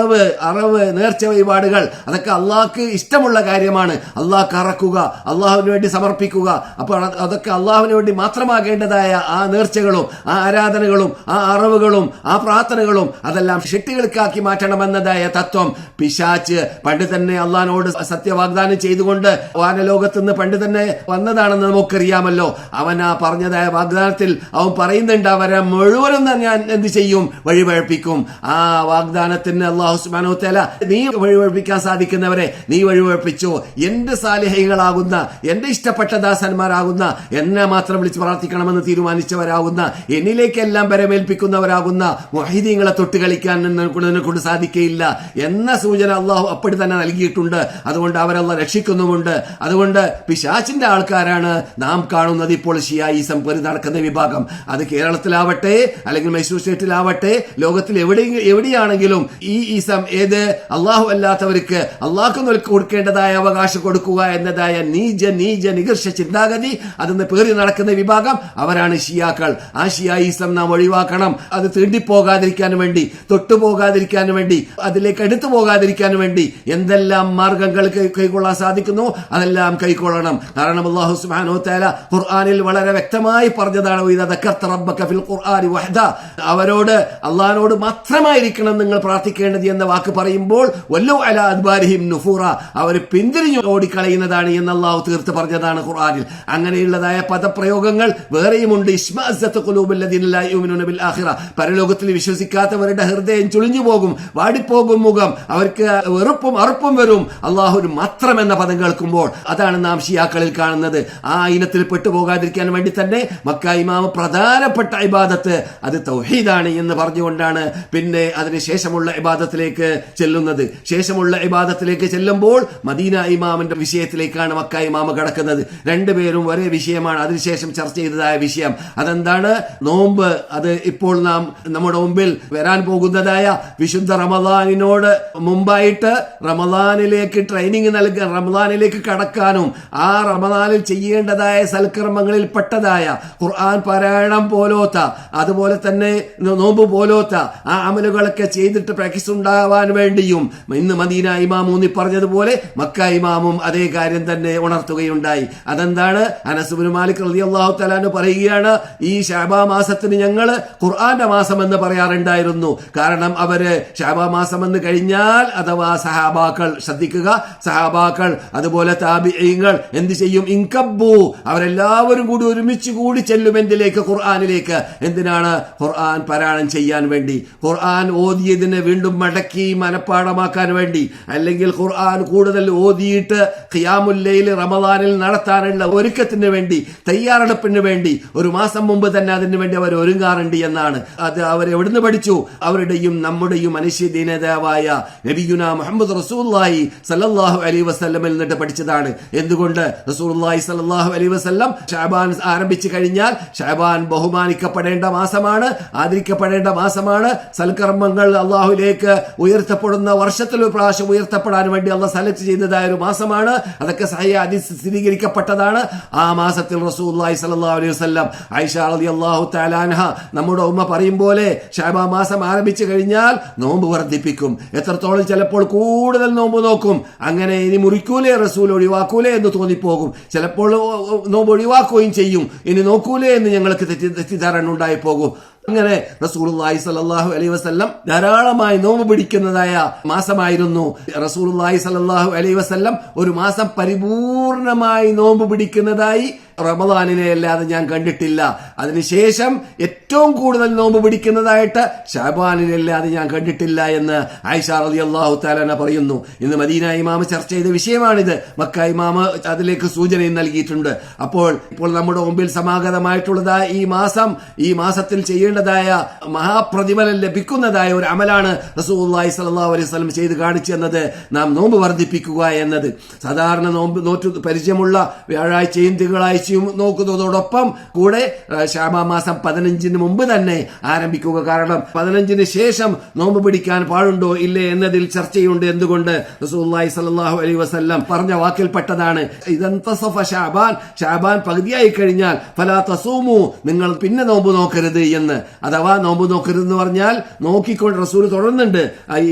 A: അറവ് നേർച്ച വഴിപാടുകൾ. അതൊക്കെ അള്ളാഹ്ക്ക് ഇഷ്ടമുള്ള കാര്യമാണ്. അള്ളാഹ്ക്ക് അറക്കുക, അള്ളാഹുവിന് വേണ്ടി സമർപ്പിക്കുക. അപ്പോൾ അതൊക്കെ അള്ളാഹുവിന് വേണ്ടി മാത്രമാകേണ്ടതായ ആ നേർച്ചകളും ആ ആരാധനകളും ആ അറവുകളും ആ പ്രാർത്ഥനകളും അതെല്ലാം ഷിട്ടികൾക്കാക്കി മാറ്റണമെന്നതായ തത്വം പിശാച്ച് പണ്ട് തന്നെ അള്ളാഹിനോട് സത്യവാഗ്ദാനം ചെയ്തുകൊണ്ട് വാനലോകത്ത് നിന്ന് പണ്ട് തന്നെ വന്നതാണെന്ന് നമുക്കറിയാമല്ലോ. അവൻ ആ പറഞ്ഞതായ വാഗ്ദാനത്തിൽ അവൻ പറയുന്നുണ്ട്, അവരെ മുഴുവനും ഞാൻ എന്ത് ചെയ്യും? വഴിപഴപ്പിക്കും. ആ വാഗ്ദാനത്തിന് അല്ലാഹു സുബ്ഹാനഹു വ തആല നീ വഴിപഴപ്പിക്കാൻ സാധിക്കുന്നവരെ നീ വഴിപഴപ്പിച്ചോ, എന്റെ സാലിഹീങ്ങളാകുന്ന എന്റെ ഇഷ്ടപ്പെട്ട ദാസന്മാരാകുന്ന എന്നെ മാത്രം വിളിച്ച് പ്രാർത്ഥിക്കണമെന്ന് തീരുമാനിച്ചവരാകുന്ന എന്നിലേക്കെല്ലാം ബരമേൽപ്പിക്കുന്നവരാകുന്ന മുഹീദീങ്ങളെ തൊട്ട് കളിക്കാൻ കൊണ്ട് സാധിക്കയില്ല എന്ന സൂചന അള്ളാഹു അപ്പടി തന്നെ നൽകിയിട്ടുണ്ട്. അതുകൊണ്ട് അവരല്ല രക്ഷിക്കുന്നുമുണ്ട്. അതുകൊണ്ട് പിശാചിന്റെ ആൾക്കാരാണ് നാം കാണുന്നത് ഇപ്പോൾ ഷിയായിസം നടക്കുന്ന വിഭാഗം. അത് കേരളത്തിലാവട്ടെ അല്ലെങ്കിൽ മൈസൂർ സ്റ്റേറ്റിലാവട്ടെ ആവട്ടെ, ലോകത്തിൽ എവിടെയാണെങ്കിലും ഈ ഈസം ഏത് അള്ളാഹു അല്ലാത്തവർക്ക് അള്ളാഹ്ക്ക് കൊടുക്കേണ്ടതായ അവകാശം കൊടുക്കുക എന്നതായ നീച നികർഷ ചിന്താഗതി അതിന്ന് പേറി നടക്കുന്ന വിഭാഗം അവരാണ് ഷിയാക്കൾ. ആ ഷിയായിസം നാം ഒഴിവാക്കണം. അത് തീണ്ടിപ്പോകാതിരിക്കാൻ വേണ്ടി, തൊട്ടുപോകാതിരിക്കാൻ വേണ്ടി, അതിലേക്ക് എടുത്തു പോകാതിരിക്കാൻ വേണ്ടി എന്തെല്ലാം മാർഗങ്ങൾ കൈക്കൊള്ളാൻ സാധിക്കുന്നു അതെല്ലാം കൈക്കൊള്ളണം. കാരണം അല്ലാഹു സുബ്ഹാനഹു വ തആല ഖുർആനിൽ വളരെ വ്യക്തമായി പറഞ്ഞതാണ്, ഇദാ ദക്കർത റബ്ബക ഫിൽ ഖുർആനി വഹദ, അവരോട് അള്ളാഹിനോട് മാത്രമായിരിക്കണം നിങ്ങൾ പ്രാർത്ഥിക്കേണ്ടത് എന്ന വാക്ക് പറയുമ്പോൾ വല്ലു അലാ അദ്ബാരിഹിം നുഫൂറ, അവർ പിന്തിരിഞ്ഞു ഓടിക്കളയുന്നതാണ് എന്ന് അള്ളാഹു തീർത്ത് പറഞ്ഞതാണ് ഖുർആനിൽ. അങ്ങനെയുള്ളതായ പദപ്രയോഗങ്ങൾ വേറെയുമുണ്ട്. ഇശ്മഅസ്സത്ത് ഖുലൂബുൽ ലദീന ലാ യുമിനൂന ബിൽ ആഖിറ, പരലോകത്തിൽ വിശ്വസിക്കാത്തവരുടെ ഹൃദയം ചുളിഞ്ഞു പോകും, വാടിപ്പോകും മുഖം, അവർക്ക് വെറുപ്പും അറുപ്പും വരും അള്ളാഹുവിന് മാത്രം എന്ന പദം കേൾക്കുമ്പോൾ. അതാണ് നാം ഷിയാക്കളിൽ കാണുന്നത്. ആ ഇനത്തിൽ പെട്ടുപോകാതിരിക്കാൻ വേണ്ടി തന്നെ മക്ക ഇമാം പ്രധാനപ്പെട്ട ഇബാദത്ത് അത് തൗഹീദാണ് എന്ന് പറഞ്ഞുകൊണ്ടാണ് പിന്നെ അതിനുശേഷമുള്ള ഇബാദത്തിലേക്ക് ചെല്ലുന്നത്. ശേഷമുള്ള ഇബാദത്തിലേക്ക് ചെല്ലുമ്പോൾ മദീന ഇമാമിന്റെ വിഷയത്തിലേക്കാണ് മക്ക ഇമാം കടക്കുന്നത്. രണ്ടുപേരും ഒരേ വിഷയമാണ് അതിനുശേഷം ചർച്ച ചെയ്തതായ വിഷയം. അതെന്താണ്? നോമ്പ്. അത് ഇപ്പോൾ നാം നമ്മുടെ മുമ്പിൽ വരാൻ പോകുന്നതായ വിശുദ്ധ റമദാനിനോട് മുമ്പായിട്ട് റമദാനിലേക്ക് ട്രെയിനിങ് നൽകാൻ, റമദാനിലേക്ക് കടക്കാനും ആ റമദാനിൽ ചെയ്യേണ്ടതായ സൽക്കർമ്മങ്ങളിൽ പെട്ടതായ ഖുർആൻ പാരായണം പോലോത്ത, അതുപോലെ തന്നെ നോമ്പ് പോലോത്ത ആ അമലുകളൊക്കെ ചെയ്തിട്ട് പ്രാക്ടീസ് ഉണ്ടാവാൻ വേണ്ടിയും ഇന്ന് മദീന ഇമാം ഊന്നി പറഞ്ഞതുപോലെ മക്ക ഇമാമും അതേ കാര്യം തന്നെ ഉണർത്തുകയുണ്ടായി. അതെന്താണ്? അനസ് ഇബ്നു മാലിക് റളിയല്ലാഹു തആല അൻഹു പറയുകയാണ്, ഈ ശഅബാൻ മാസത്തിന് ഞങ്ങൾ ഖുർആന്റെ മാസം എന്ന് പറയാറുണ്ടായിരുന്നു. കാരണം അവര് ശഅബാൻ മാസം എന്ന് കഴിഞ്ഞാൽ, അഥവാ സഹാബാക്കൾ, ശ്രദ്ധിക്കുക, സഹാബാക്കൾ അതുപോലെ താബിഈങ്ങൾ എന്ത് ചെയ്യും? ഇൻകബ്ബു, അവരെല്ലാവരും കൂടി ഒരുമിച്ച് കൂടി ചെല്ലും എന്തിലേക്ക്? ഖുർആനിലേക്ക്. എന്തിനാണ്? ഖുർആൻ പാരായണം ചെയ്യാൻ വേണ്ടി, ഖുർആൻ ഓതിയതിനെ വീണ്ടും മടക്കി മനപ്പാടമാക്കാൻ വേണ്ടി, അല്ലെങ്കിൽ ഖുർആൻ കൂടുതൽ ഓതിയിട്ട് ഖിയാമുൽ ലൈൽ റമദാനിൽ നടത്താനുള്ള ഒരുക്കത്തിന് വേണ്ടി, തയ്യാറെടുപ്പിന് വേണ്ടി ഒരു മാസം മുമ്പ് തന്നെ അതിനു വേണ്ടി അവർ ഒരുങ്ങാറുണ്ട് എന്നാണ്. അത് അവർ എവിടുന്ന് പഠിച്ചു? അവരുടെയും നമ്മുടെയും മനുഷ്യദീനതാവായ നബിയുനാ മുഹമ്മദ് റസൂലുള്ളാഹി സ്വല്ലല്ലാഹു അലൈഹി വസല്ലമിൽ നിന്നിട്ട് പഠിച്ചതാണ്. എന്തുകൊണ്ട്? റസൂലുള്ളാഹി സ്വല്ലല്ലാഹു അലൈഹി വസല്ലം ശഅബാൻ ആരംഭിച്ചു കഴിഞ്ഞാൽ, ശഅബാൻ ബഹുമാനിക്കപ്പെടേണ്ട മാസമാണ്, ആദരിക്കപ്പെടേണ്ട മാസമാണ്. സൽക്കർമ്മങ്ങൾ അള്ളാഹുലേക്ക് ഉയർത്തപ്പെടുന്ന വർഷത്തിൽ ഒരു പ്രാവശ്യം ഉയർത്തപ്പെടാൻ വേണ്ടി അള്ളാഹ് സെലക്ട് ചെയ്തതായ ഒരു മാസമാണ്. അതൊക്കെ സഹീഹ് ഹദീസ് സ്ഥിരീകരിക്കപ്പെട്ടതാണ്. ആ മാസത്തിൽ റസൂലുള്ളാഹി സ്വല്ലല്ലാഹു അലൈഹി വസല്ലം ആയിഷ റളിയല്ലാഹു തആല അൻഹ നമ്മുടെ ഉമ്മ പറയും പോലെ ശഅബാൻ മാസം ആരംഭിച്ചു കഴിഞ്ഞാൽ നോമ്പ് വർദ്ധിപ്പിക്കും. എത്രത്തോളം? ചിലപ്പോൾ കൂടുതൽ നോമ്പ് നോക്കും. അങ്ങനെ ഇനി മുറിക്കൂലേ റസൂൽ, ഒഴിവാക്കൂലേ എന്ന് തോന്നിപ്പോകും. ചിലപ്പോൾ നോമ്പ് ഒഴിവാക്കുകയും ചെയ്യും. ഇനി നോക്കൂലേ എന്ന് ഞങ്ങൾക്ക് തെറ്റിദ്ധാരണ ഉണ്ടായി പോകും. അങ്ങനെ റസൂലുള്ളാഹി സ്വല്ലല്ലാഹു അലൈഹി വസല്ലം ധാരാളമായി നോമ്പ് പിടിക്കുന്നതായ മാസമായിരുന്നു. റസൂലുള്ളാഹി സ്വല്ലല്ലാഹു അലൈഹി വസല്ലം ഒരു മാസം പരിപൂർണമായി നോമ്പ് പിടിക്കുന്നതായി റമദാനിനെ അല്ലാതെ ഞാൻ കണ്ടിട്ടില്ല. അതിനുശേഷം ഏറ്റവും കൂടുതൽ നോമ്പ് പിടിക്കുന്നതായിട്ട് ശഅബാനിനെ അല്ലാതെ ഞാൻ കണ്ടിട്ടില്ല എന്ന് ആയിഷ റളിയല്ലാഹു തആല പറയുന്നു. ഇന്ന് മദീന ഇമാം ചർച്ച ചെയ്ത വിഷയമാണിത്. മക്ക ഇമാം അതിലേക്ക് സൂചനയും നൽകിയിട്ടുണ്ട്. ഇപ്പോൾ നമ്മുടെ മുമ്പിൽ സമാഗതമായിട്ടുള്ളതായ ഈ മാസത്തിൽ ചെയ്യേണ്ടതായ മഹാപ്രതിഫലം ലഭിക്കുന്നതായ ഒരു അമലാണ് റസൂലുള്ളാഹി സ്വല്ലല്ലാഹു അലൈഹി വസല്ലം ചെയ്ത് കാണിച്ചു എന്നത്, നാം നോമ്പ് വർദ്ധിപ്പിക്കുക എന്നത്. സാധാരണ നോമ്പ് നോറ്റു പരിചയമുള്ള വ്യാഴാഴ്ചയും തിങ്കളാഴ്ചയും നോക്കുന്നതോടൊപ്പം കൂടെ ശഅബാൻ മാസം 15 മുമ്പ് തന്നെ ആരംഭിക്കുക. കാരണം 15 ശേഷം നോമ്പ് പിടിക്കാൻ പാടുണ്ടോ ഇല്ലേ എന്നതിൽ ചർച്ചയുണ്ട്. എന്തുകൊണ്ട്? റസൂലുള്ളാഹി സ്വല്ലല്ലാഹു അലൈഹി വസല്ലം പറഞ്ഞ വാക്കിൽപ്പെട്ടതാണ്, ഇദന്തസഫ ശഅബാൻ, ശഅബാൻ പകുതിയായി കഴിഞ്ഞാൽ ഫലാ തസൂമു, നിങ്ങൾ പിന്നെ നോമ്പ് നോക്കരുത് എന്ന്. അഥവാ നോമ്പ് നോക്കരുതെന്ന് പറഞ്ഞാൽ നോക്കിക്കൊണ്ട് റസൂൽ തുടരുന്നുണ്ട്.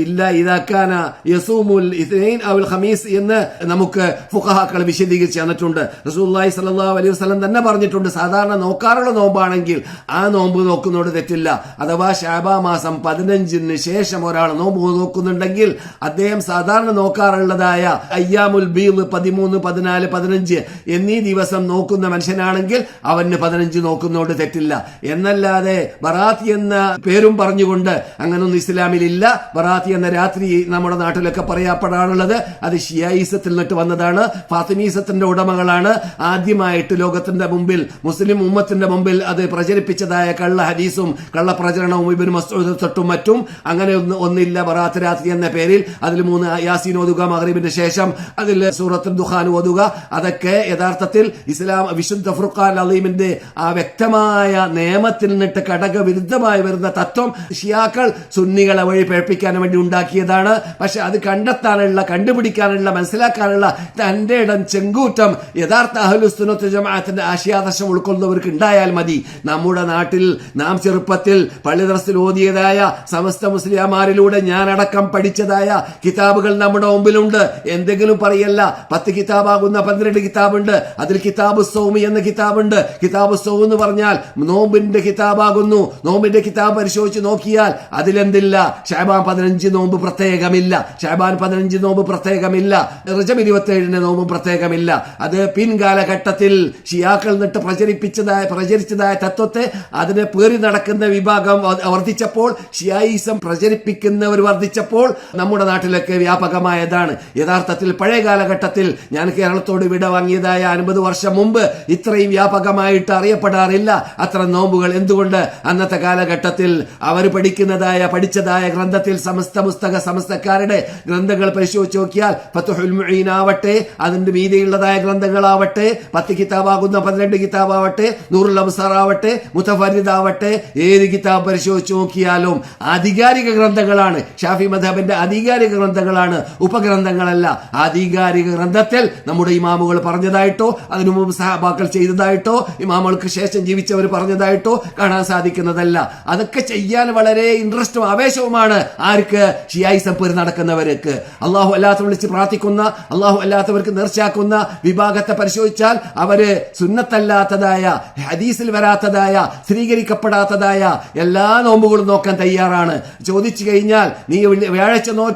A: ഇല്ല ഇദാകാന യസൂമുൽ ഇത്നൈൻ അവൽ ഖമീസ് എന്ന് നമുക്ക് ഫുഖഹാക്കൾ വിശദീകരിച്ച് തന്നിട്ടുണ്ട്. റസൂലുള്ളാഹി സ്വല്ലല്ലാഹു അലൈഹി വസല്ലം തന്നെ പറഞ്ഞിട്ടുണ്ട്, സാധാരണ നോക്കാറുള്ള നോമ്പാണെങ്കിൽ ആ നോമ്പ് നോക്കുന്നതോട് തെറ്റില്ല. അഥവാ ശഅബാൻ മാസം 15 ശേഷം ഒരാൾ നോമ്പ് നോക്കുന്നുണ്ടെങ്കിൽ അദ്ദേഹം സാധാരണ നോക്കാറുള്ളതായ അയ്യാമുൽ ബീദ് 13, 14, 15 എന്നീ ദിവസം നോക്കുന്ന മനുഷ്യനാണെങ്കിൽ അവന് 15 നോക്കുന്നതോട് തെറ്റില്ല. എന്നല്ലാതെ ബറാത്തി എന്ന പേരും പറഞ്ഞുകൊണ്ട് അങ്ങനൊന്നും ഇസ്ലാമിലില്ല. ബറാത്തി എന്ന രാത്രി നമ്മുടെ നാട്ടിലൊക്കെ പറയപ്പെടാറുള്ളത് അത് ഷിയായിസത്തിൽ നിന്നിട്ട് വന്നതാണ്. ഫാത്തിമീസത്തിന്റെ ഉടമകളാണ് ആദ്യമായിട്ട് ഇരുട്ട് ലോകത്തിന്റെ മുമ്പിൽ, മുസ്ലിം ഉമ്മത്തിന്റെ മുമ്പിൽ അത് പ്രചരിപ്പിച്ചതായ കള്ള ഹദീസും കള്ള പ്രചരണവും ഇബ്നു മസ്ഊദ് തൊട്ടും മറ്റും അങ്ങനെ ഒന്നില്ല ബറാത്ത് രാത്രി എന്ന പേരിൽ അതിൽ 3 യാസീൻ ഓതുക, മഗ്രിബിന്റെ ശേഷം അതിൽ സൂറത്തുൽ ദുഖാൻ ഓതുക, അതൊക്കെ യഥാർത്ഥത്തിൽ ഇസ്ലാം വിശുദ്ധ ഫുർഖാൻ അലീമിന്റെ ആ വ്യക്തമായ നിയമത്തിൽ നിന്നിട്ട് ഘടകവിരുദ്ധമായി വരുന്ന തത്വം ഷിയാക്കൾ സുന്നികളെ വഴി പേഴ്പ്പിക്കാൻ വേണ്ടി ഉണ്ടാക്കിയതാണ്. പക്ഷെ അത് കണ്ടുപിടിക്കാനുള്ള മനസ്സിലാക്കാനുള്ള തന്റെ ഇടം ചെങ്കൂറ്റം യഥാർത്ഥ അഹ്ലുസുന്നത്ത് ജമാഅത്തിന്റെ ആശയാദർശം ഉൾക്കൊള്ളുന്നവർക്ക് ഉണ്ടായാൽ മതി. നമ്മുടെ നാട്ടിൽ നാം ചെറുപ്പത്തിൽ പള്ളിദർസിൽ ഓതിയതായ സമസ്ത മുസ്ലിയാമാരിലൂടെ ഞാനടക്കം പഠിച്ചതായ കിതാബുകൾ നമ്മുടെ മുമ്പിലുണ്ട്. എന്തെങ്കിലും പറയല്ല, 10 കിതാബാകുന്ന 12 കിതാബുണ്ട്. അതിൽ കിതാബു സൗമി എന്ന കിതാബുണ്ട്. കിതാബു സൗം എന്ന് പറഞ്ഞാൽ നോമ്പിന്റെ കിതാബാകുന്നു. നോമ്പിന്റെ കിതാബ് പരിശോധിച്ച് നോക്കിയാൽ അതിലെന്തില്ല? ശഅബാൻ 15 നോമ്പ് പ്രത്യേകമില്ല, ശഅബാൻ 15 നോമ്പ് പ്രത്യേകമില്ല, റജബ് 27 നോമ്പ് പ്രത്യേകമില്ല. അത് പിൻകാലഘട്ടത്തിൽ ഷിയാക്കൾ നിട്ട് പ്രചരിച്ചതായ തത്വത്തെ അതിനെ പേറി നടക്കുന്ന വിഭാഗം വർദ്ധിച്ചപ്പോൾ, ഷിയായിസം പ്രചരിപ്പിക്കുന്നവർ വർദ്ധിച്ചപ്പോൾ നമ്മുടെ നാട്ടിലൊക്കെ വ്യാപകമായതാണ്. യഥാർത്ഥത്തിൽ പഴയ കാലഘട്ടത്തിൽ ഞാൻ കേരളത്തോട് വിട വാങ്ങിയതായ 50 വർഷം മുമ്പ് ഇത്രയും വ്യാപകമായിട്ട് അറിയപ്പെടാറില്ല അത്ര നോമ്പുകൾ. എന്തുകൊണ്ട്? അന്നത്തെ കാലഘട്ടത്തിൽ അവർ പഠിച്ചതായ ഗ്രന്ഥത്തിൽ സമസ്തക്കാരുടെ ഗ്രന്ഥങ്ങൾ പരിശോധിച്ച് നോക്കിയാൽ ഫത്ഹുൽ മുഈൻ ആവട്ടെ, അതിന്റെ മീതെയുള്ളതായ ഗ്രന്ഥങ്ങളാവട്ടെ, 10 കിതാബാകുന്ന 12 കിതാബാവട്ടെ, നൂറുൽ അബ്സാർ ആവട്ടെ, മുതഫരിദ് ആവട്ടെ, ഏത് കിതാബ് പരിശോധിച്ച് നോക്കിയാലും ആധികാരിക ഗ്രന്ഥങ്ങളാണ്. ഷാഫി മദ്ഹബിന്റെ ആധികാരിക ഗ്രന്ഥങ്ങളാണ്, ഉപഗ്രന്ഥങ്ങളല്ല. ആധികാരിക ഗ്രന്ഥത്തിൽ നമ്മുടെ ഇമാമുകൾ പറഞ്ഞതായിട്ടോ അതിനു മുമ്പ് സഹാബാക്കൾ ചെയ്തതായിട്ടോ ഇമാമുകൾക്ക് ശേഷം ജീവിച്ചവർ പറഞ്ഞതായിട്ടോ കാണാൻ സാധിക്കുന്നതല്ല. അതൊക്കെ ചെയ്യാൻ വളരെ ഇൻട്രസ്റ്റും ആവേശവുമാണ് ആർക്ക്? ഷിയായിസം പേര് നടക്കുന്നവർക്ക്. അള്ളാഹു അല്ലാത്ത വിളിച്ച് പ്രാർത്ഥിക്കുന്ന, അള്ളാഹു അല്ലാത്തവർക്ക് നേർച്ചയാക്കുന്ന വിഭാഗത്തെ പരിശോധിച്ചാൽ അവര് സുന്നത്തല്ലാത്തതായ, ഹദീസിൽ വരാത്തതായ, സ്ഥിരീകരിക്കപ്പെടാത്തതായ എല്ലാ നോമ്പുകളും നോക്കാൻ തയ്യാറാണ്. ചോദിച്ചു കഴിഞ്ഞാൽ നീ വ്യാഴാഴ്ച നോമ്പ്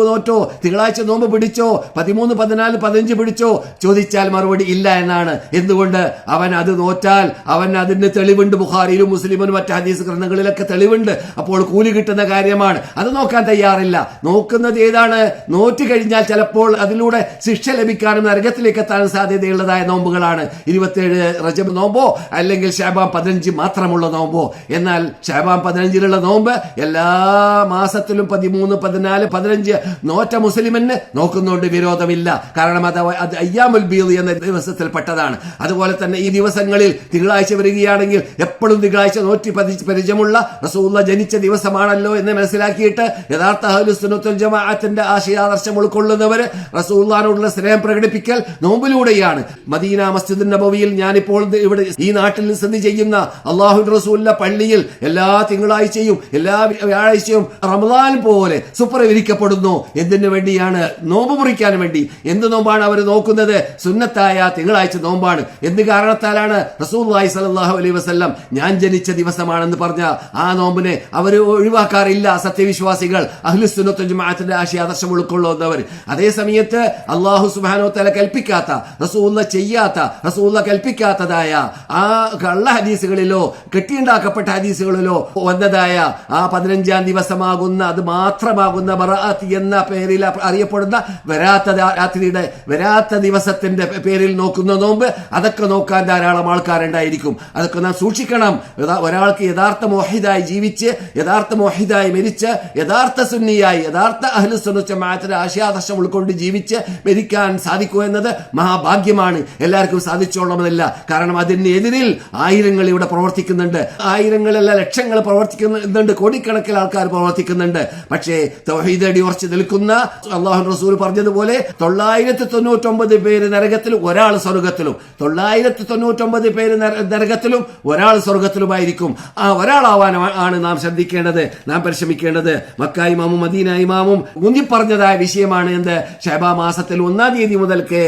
A: നോറ്റോ, തിങ്കളാഴ്ച നോമ്പ് പിടിച്ചോ, 13, 14, 15 പിടിച്ചോ? ചോദിച്ചാൽ മറുപടി ഇല്ല എന്നാണ്. എന്തുകൊണ്ട്? അവൻ അത് നോറ്റാൽ അവൻ അതിന് തെളിവുണ്ട്. ബുഖാരിയിലും മുസ്ലിമിലും മറ്റ് ഹദീസ് ഗ്രന്ഥങ്ങളിലൊക്കെ തെളിവുണ്ട്. അപ്പോൾ കൂലി കിട്ടുന്ന കാര്യമാണ്. അത് നോക്കാൻ തയ്യാറില്ല. നോക്കുന്നത് ഏതാണ്? നോറ്റ് കഴിഞ്ഞാൽ ചിലപ്പോൾ അതിലൂടെ ശിക്ഷ ലഭിക്കാനും നരകത്തിലേക്ക് എത്താനും സാധ്യതയുള്ളതായ നോമ്പുകളാണ്. 27 റജബ് നോമ്പോ അല്ലെങ്കിൽ ശഅബാൻ 15 മാത്രമുള്ള നോമ്പോ? എന്നാൽ ശഅബാൻ 15 നോമ്പ് എല്ലാ മാസത്തിലും 13, 14, 15 നോറ്റ മുസ്ലിമിന് നോക്കുന്നുണ്ട് വിരോധമില്ല. കാരണം അത് അയ്യാമുൽ ബീദ് എന്ന ദിവസത്തിൽപ്പെട്ടതാണ്. അതുപോലെ തന്നെ ഈ ദിവസങ്ങളിൽ തിങ്കളാഴ്ച വരികയാണെങ്കിൽ എപ്പോഴും തിങ്കളാഴ്ച നോറ്റി പരിചയമുള്ള റസൂലുള്ളാഹി ജനിച്ച ദിവസമാണല്ലോ എന്ന് മനസ്സിലാക്കിയിട്ട് യഥാർത്ഥ അഹ്ലുസുന്നത്തുൽ ജമാഅത്തിന്റെ ആശയാദർശം ഉൾക്കൊള്ളുന്നവർ റസൂലുള്ളാഹിനോടുള്ള സ്നേഹം പ്രകടിപ്പിക്കൽ നോമ്പിലൂടെയാണ്. മദീന മസ്ജിദുൻ നബവിയിൽ ഞാനിപ്പോൾ ഇവിടെ ഈ നാട്ടിൽ സ്ഥിതി ചെയ്യുന്ന അല്ലാഹുവിന്റെ റസൂലിന്റെ പള്ളിയിൽ എല്ലാ തിങ്കളാഴ്ചയും എല്ലാ വ്യാഴാഴ്ചയും റമദാൻ പോലെ സുപ്രവിരിക്കപ്പെടുന്നു. എന്തിനു വേണ്ടിയാണ്? നോമ്പ് മുറിക്കാൻ വേണ്ടി. എന്ത് നോമ്പാണ് അവർ നോക്കുന്നത്? സുന്നത്തായ തിങ്കളാഴ്ച നോമ്പാണ്. എന്ത് കാരണത്താലാണ്? റസൂലുള്ളാഹി സ്വല്ലല്ലാഹു അലൈഹി വസല്ലം ഞാൻ ജനിച്ച ദിവസമാണെന്ന് പറഞ്ഞ ആ നോമ്പിനെ അവർ ഒഴിവാക്കാറില്ല. സത്യവിശ്വാസികൾ, അഹ്ലുസുന്നത്തുൽ ജമാഅത്തിന്റെ ആശയാദർശം ഉൾക്കൊള്ളുന്നവർ. അതേ സമയത്ത് അല്ലാഹു സുബ്ഹാനഹു വ തആല കൽപ്പിക്കാത്ത, റസൂലുള്ളാഹി കൽപ്പിക്കാത്തതായ ആ കള്ള ഹദീസുകളിലോ കെട്ടിയുണ്ടാക്കപ്പെട്ട ഹദീസുകളിലോ വന്നതായ ആ 15-ാം ദിവസമാകുന്ന, അത് മാത്രമാകുന്ന ബറാഅത്ത് എന്ന പേരിൽ അറിയപ്പെടുന്ന വരാത്ത ദിവസത്തിന്റെ പേരിൽ നോക്കുന്ന നോമ്പ്, അതൊക്കെ നോക്കാൻ ധാരാളം ആൾക്കാരുണ്ടായിരിക്കും. അതൊക്കെ നാം സൂക്ഷിക്കണം. ഒരാൾക്ക് യഥാർത്ഥ മുവഹിദായി ജീവിച്ച്, യഥാർത്ഥ മുവഹിദായി മരിച്ച്, യഥാർത്ഥ സുന്നിയായി, യഥാർത്ഥ അഹ്ലുസുന്നത്ത് ജമാഅത്തിന്റെ ആശയാദർശം ഉൾക്കൊണ്ട് ജീവിച്ച് മരിക്കാൻ സാധിക്കുക എന്നത് മഹാഭാഗ്യമാണ്. എല്ലാവർക്കും സാധിച്ചോളണമെന്നില്ല. കാരണം അതിനെതിരിൽ ആയിരങ്ങൾ ഇവിടെ പ്രവർത്തിക്കുന്നുണ്ട്, ആയിരങ്ങളല്ല ലക്ഷങ്ങൾ പ്രവർത്തിക്കുന്നുണ്ട്, കോടിക്കണക്കിന് ആൾക്കാർ പ്രവർത്തിക്കുന്നുണ്ട്. പക്ഷേ തൗഹീദ് അടിയുറച്ച് നിൽക്കുന്ന അല്ലാഹു റസൂൽ പറഞ്ഞതുപോലെ 999 പേര് നരകത്തിലും ഒരാൾ സ്വർഗത്തിലും, 999 പേര് നരകത്തിലും ഒരാൾ സ്വർഗത്തിലുമായിരിക്കും. ആ ഒരാളാവാനാണ് നാം ശ്രദ്ധിക്കേണ്ടത്, നാം പരിശ്രമിക്കേണ്ടത്. മക്ക ഇമാമും മദീന ഇമാമും മുന്നിപ്പറഞ്ഞതായ വിഷയമാണ് എന്ത്? ശഅബാൻ മാസത്തിൽ 1-ാം തീയതി മുതൽക്കേ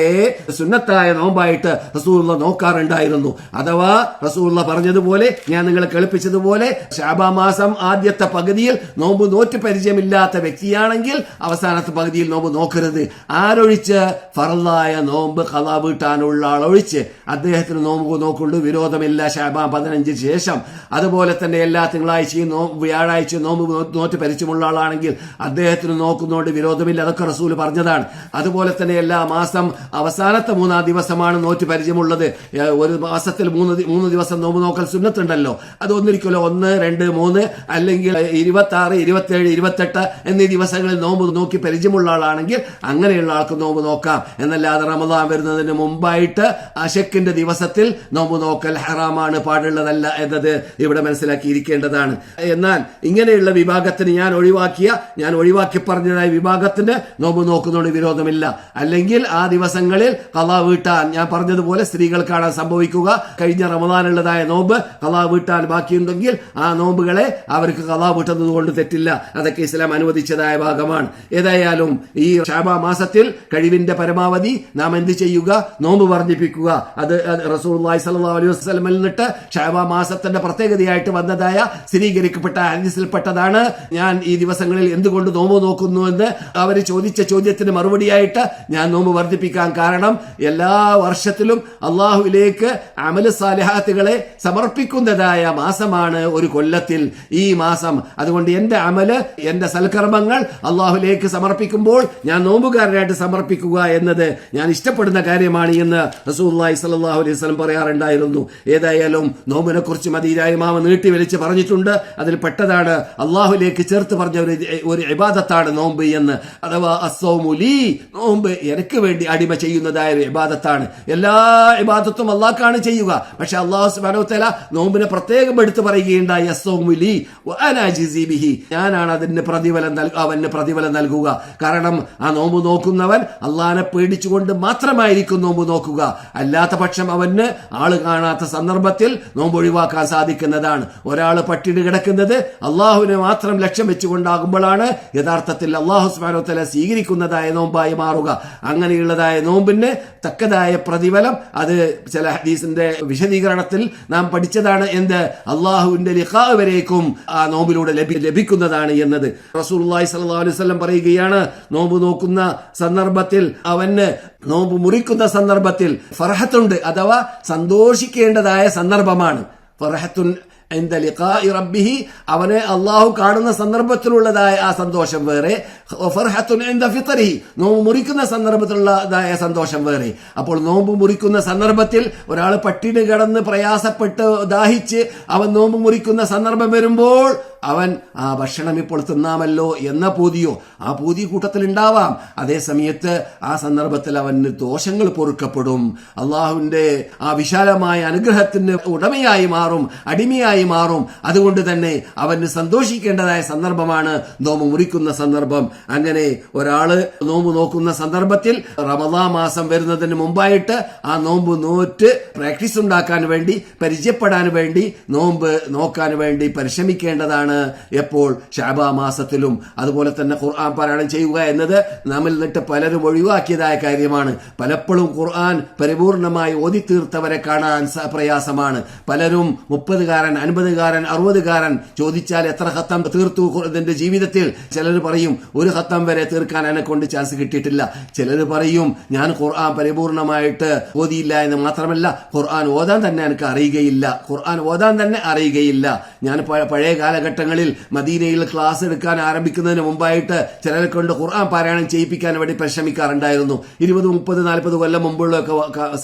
A: സുന്നത്തായ നോമ്പായിട്ട് റസൂലുള്ളാഹി നോക്കാറുണ്ടായിരുന്നു. അഥവാ റസൂലുള്ളാഹി പറഞ്ഞതുപോലെ, ഞാൻ നിങ്ങളെ കേൾപ്പിച്ചതുപോലെ, ശഅബാൻ മാസം ആദ്യത്തെ പകുതിയിൽ നോമ്പ് നോറ്റ് പരിചയമില്ലാത്ത വ്യക്തിയാണെങ്കിൽ അവസാനത്തെ പകുതിയിൽ നോമ്പ് നോക്കരുത്. ആരൊഴിച്ച്? ഫർളായ നോമ്പ് ഖളാ വീട്ടാനുള്ള ആളൊഴിച്ച് അദ്ദേഹത്തിന് നോമ്പ് നോക്കൊണ്ട് വിരോധമില്ല ശഅബാൻ 15 ശേഷം. അതുപോലെ തന്നെ എല്ലാ തിങ്കളാഴ്ചയും വ്യാഴാഴ്ചയും നോമ്പ് നോറ്റ് പരിചയമുള്ള ആളാണെങ്കിൽ അദ്ദേഹത്തിന് നോക്കുന്നതുകൊണ്ട് വിരോധമില്ല. അതൊക്കെ റസൂൽ പറഞ്ഞതാണ്. അതുപോലെ തന്നെ എല്ലാ മാസം അവസാനത്തെ 3-ാം ദിവസമാണ് നോമ്പാണ് നോറ്റ് പരിചയമുള്ളത്. ഒരു മാസത്തിൽ മൂന്ന് ദിവസം നോമ്പ് നോക്കൽ സുന്നത്തുണ്ടല്ലോ. അത് ഒന്നിരിക്കലോ 1, 2, 3 അല്ലെങ്കിൽ 26, 27, 28 എന്നീ ദിവസങ്ങളിൽ നോമ്പ് നോക്കി പരിചയമുള്ള ആളാണെങ്കിൽ അങ്ങനെയുള്ള ആൾക്ക് നോമ്പ് നോക്കാം. എന്നല്ലാതെ റമദാൻ വരുന്നതിന് മുമ്പായിട്ട് അശക്കിന്റെ ദിവസത്തിൽ നോമ്പ് നോക്കൽ ഹറാമാണ്, പാടുള്ളതല്ല എന്നത് ഇവിടെ മനസ്സിലാക്കിയിരിക്കേണ്ടതാണ്. എന്നാൽ ഇങ്ങനെയുള്ള വിഭാഗത്തിന് ഞാൻ ഒഴിവാക്കി പറഞ്ഞതായ വിഭാഗത്തിന് നോമ്പ് നോക്കുന്നതുകൊണ്ട് വിരോധമില്ല. അല്ലെങ്കിൽ ആ ദിവസങ്ങളിൽ ഖളാ വീട്ടാൻ, ഞാൻ പറഞ്ഞതുപോലെ സ്ത്രീകൾക്കാണ് സംഭവിക്കുക, കഴിഞ്ഞ റമദാനുള്ളതായ നോമ്പ് ഖളാ വീട്ടാൻ ബാക്കിയുണ്ടെങ്കിൽ ആ നോമ്പുകളെ അവർക്ക് ഖളാ വീട്ടുന്നത് കൊണ്ട് തെറ്റില്ല. അതൊക്കെ ഇസ്ലാം അനുവദിച്ചതായ ഭാഗമാണ്. ഏതായാലും ഈ ശഅബാൻ മാസത്തിൽ കഴിവിന്റെ പരമാവധി നാം എന്ത് ചെയ്യുക? നോമ്പ് വർദ്ധിപ്പിക്കുക. അത് റസൂലുള്ളാഹി സ്വല്ലല്ലാഹു അലൈഹി വസല്ലമയിൽ നിന്നിട്ട് ശഅബാൻ മാസത്തിന്റെ പ്രത്യേകതയായിട്ട് വന്നതായ സ്ഥിരീകരിക്കപ്പെട്ട ഹദീസിൽപ്പെട്ടതാണ്. ഞാൻ ഈ ദിവസങ്ങളിൽ എന്തുകൊണ്ട് നോമ്പ് നോക്കുന്നു എന്ന് അവർ ചോദിച്ച ചോദ്യത്തിന് മറുപടിയായിട്ട് ഞാൻ നോമ്പ് വർദ്ധിപ്പിക്കാൻ കാരണം എല്ലാ വർഷത്തിലും അള്ളാഹുവിലേക്ക് അമല് സാലിഹാത്തുകളെ സമർപ്പിക്കുന്നതായ മാസമാണ് ഒരു കൊല്ലത്തിൽ ഈ മാസം. അതുകൊണ്ട് എന്റെ അമല്, എന്റെ സൽക്കർമ്മങ്ങൾ അള്ളാഹുലേക്ക് സമർപ്പിക്കുമ്പോൾ ഞാൻ നോമ്പുകാരനായിട്ട് സമർപ്പിക്കുക എന്നത് ഞാൻ ഇഷ്ടപ്പെടുന്ന കാര്യമാണ് എന്ന് റസൂലുള്ളാഹി സ്വല്ലല്ലാഹു അലൈഹി വസല്ലം പറയാറുണ്ടായിരുന്നു. ഏതായാലും നോമ്പിനെ കുറിച്ച് മദീനായ ഇമാം നീട്ടി വലിച്ച് പറഞ്ഞിട്ടുണ്ട്. അതിൽ പെട്ടതാണ് അള്ളാഹുലേക്ക് ചേർത്ത് പറഞ്ഞ ഒരു ഇബാദത്താണ് നോമ്പ് എന്ന്. അഥവാ അസ്സൗമുലി, നോമ്പ് എനിക്ക് വേണ്ടി അടിമ ചെയ്യുന്നതായ ഒരു ഇബാദത്താണ്. എല്ലാ ഇബാദത്തും അള്ളാഹ്ക്കാണ് ചെയ്യുക. പക്ഷെ അള്ളാഹു സുബ്ഹാനഹു വ തആല നോമ്പിനെ പ്രത്യേകം എടുത്തു പറയുകയുണ്ടായി, അസ്സൗമുലി വഅനാ അജ്സി ബിഹി, ഞാനാണ് അതിന് പ്രതിഫലം നൽകുക. കാരണം ആ നോമ്പ് നോക്കുന്നവൻ അള്ളാഹിനെ പേടിച്ചുകൊണ്ട് മാത്രമായിരിക്കും നോമ്പ് നോക്കുക. അല്ലാത്ത പക്ഷം അവന് ആള് കാണാത്ത സന്ദർഭത്തിൽ നോമ്പ് ഒഴിവാക്കാൻ സാധിക്കുന്നതാണ്. ഒരാള് പട്ടിണി കിടക്കുന്നത് അള്ളാഹുവിനെ മാത്രം ലക്ഷ്യം വെച്ചുകൊണ്ടാകുമ്പോഴാണ് യഥാർത്ഥത്തിൽ അള്ളാഹു സുബ്ഹാനഹു വ തആല സ്വീകരിക്കുന്നതായ നോമ്പായി മാറുക. അങ്ങനെയുള്ളതായ നോമ്പിന് തക്കതായ പ്രതിഫലം അത് ചില ഹദീസിന്റെ വിശദീകരണത്തിൽ നാം പഠിച്ചതാണ്. എന്ത്? അള്ളാഹുവിന്റെ ലിഖാ വരേക്കും ആ നോമ്പിലൂടെ ലഭിക്കുന്നതാണ് എന്നത്. റസൂലുള്ളാഹി സ്വല്ലല്ലാഹു അലൈഹി വസല്ലം പറയുകയാണ്, നോമ്പ് നോക്കുന്ന സന്ദർഭത്തിൽ അവന് നോമ്പ് മുറിക്കുന്ന സന്ദർഭത്തിൽ ഫർഹത്തുണ്ട്, അഥവാ സന്തോഷിക്കേണ്ടതായ സന്ദർഭമാണ്. ഫർഹത്തുൻ ഇൻദ ലിഖാഇ റബ്ബിഹി, അവനെ അള്ളാഹു കാണുന്ന സന്ദർഭത്തിലുള്ളതായ ആ സന്തോഷം വേറെ. ഫർഹത്തുൻ ഇൻദ ഫിത്രിഹി, നോമ്പ് മുറിക്കുന്ന സന്ദർഭത്തിലുള്ളതായ സന്തോഷം വേറെ. അപ്പോൾ നോമ്പ് മുറിക്കുന്ന സന്ദർഭത്തിൽ ഒരാൾ പട്ടിണി കിടന്ന് പ്രയാസപ്പെട്ട് ദാഹിച്ച് അവൻ നോമ്പ് മുറിക്കുന്ന സന്ദർഭം വരുമ്പോൾ അവൻ ആ ഭക്ഷണം ഇപ്പോൾ തിന്നാമല്ലോ എന്ന പൂതിയോ ആ പൂതി കൂട്ടത്തിൽ ഉണ്ടാവാം. അതേ സമയത്ത് ആ സന്ദർഭത്തിൽ അവന് ദോഷങ്ങൾ പൊറുക്കപ്പെടും. അള്ളാഹുവിന്റെ ആ വിശാലമായ അനുഗ്രഹത്തിന് ഉടമയായി മാറും, അടിമയായി മാറും. അതുകൊണ്ട് തന്നെ അവന് സന്തോഷിക്കേണ്ടതായ സന്ദർഭമാണ് നോമ്പ് മുറിക്കുന്ന സന്ദർഭം. അങ്ങനെ ഒരാള് നോമ്പ് നോക്കുന്ന സന്ദർഭത്തിൽ റമദാൻ മാസം വരുന്നതിന് മുമ്പായിട്ട് ആ നോമ്പ് നോറ്റ് പ്രാക്ടീസ് ഉണ്ടാക്കാൻ വേണ്ടി, പരിചയപ്പെടാൻ വേണ്ടി, നോമ്പ് നോക്കാൻ വേണ്ടി പരിശ്രമിക്കേണ്ടതാണ് എപ്പോൾ? ശഅബാൻ മാസത്തിലും. അതുപോലെ തന്നെ ഖുർആൻ പാരായണം ചെയ്യുക എന്നത് നമ്മിൽ നിന്നിട്ട് പലരും ഒഴിവാക്കിയതായ കാര്യമാണ്. പലപ്പോഴും ഖുർആൻ പരിപൂർണമായി ഓതിത്തീർത്തവരെ കാണാൻ പ്രയാസമാണ്. പലരും 30കാരൻ, 50കാരൻ, 60കാരൻ ചോദിച്ചാൽ എത്ര ഖത്തം തീർത്തു ഇതിന്റെ ജീവിതത്തിൽ? ചിലർ പറയും ഒരു ഖത്തം വരെ തീർക്കാൻ എന്നെ കൊണ്ട് ചാൻസ് കിട്ടിയിട്ടില്ല. ചിലർ പറയും ഞാൻ ഖുർആൻ പരിപൂർണമായിട്ട് ഓതിയില്ല എന്ന് മാത്രമല്ല, ഖുർആൻ ഓതാൻ തന്നെ എനിക്ക് അറിയുകയില്ല. ഞാൻ പഴയ കാലഘട്ടങ്ങളിൽ മദീനയിൽ ക്ലാസ് എടുക്കാൻ ആരംഭിക്കുന്നതിന് മുമ്പായിട്ട് ചിലരെ കൊണ്ട് ഖുർആൻ പാരായണം ചെയ്യിപ്പിക്കാൻ വേണ്ടി പരിശ്രമിക്കാറുണ്ടായിരുന്നു. 20, 30, 40 കൊല്ലം മുമ്പുള്ള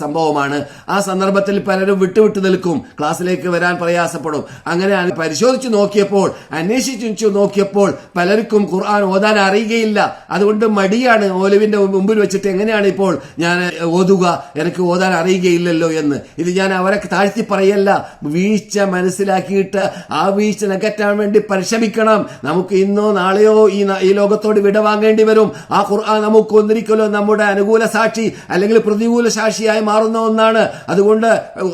A: സംഭവമാണ്. ആ സന്ദർഭത്തിൽ പലരും വിട്ടുവിട്ടു നിൽക്കും, ക്ലാസ്സിലേക്ക് വരാൻ പ്രയാസപ്പെടും. അങ്ങനെ പരിശോധിച്ചു നോക്കിയപ്പോൾ, അന്വേഷിച്ചു നോക്കിയപ്പോൾ പലർക്കും ഖുർആൻ ഓതാൻ അറിയുകയില്ല. അതുകൊണ്ട് മടിയാണ്. ഓലുവിന്റെ മുമ്പിൽ വെച്ചിട്ട് എങ്ങനെയാണ് ഇപ്പോൾ ഞാൻ ഓതുക, എനിക്ക് ഓതാൻ അറിയുകയില്ലല്ലോ എന്ന്. ഇത് ഞാൻ അവരെ താഴ്ത്തി പറയല്ല, വീഴ്ച മനസ്സിലാക്കിയിട്ട് ആ വീഴ്ച നികറ്റാൻ വേണ്ടി പരിശ്രമിക്കണം. നമുക്ക് ഇന്നോ നാളെയോ ഈ ലോകത്തോട് വിട വാങ്ങേണ്ടി വരും. ആ ഖുർആൻ നമുക്ക് ഒന്നിരിക്കലോ നമ്മുടെ അനുകൂല സാക്ഷി അല്ലെങ്കിൽ പ്രതികൂല സാക്ഷിയായി മാറുന്ന ഒന്നാണ്. അതുകൊണ്ട്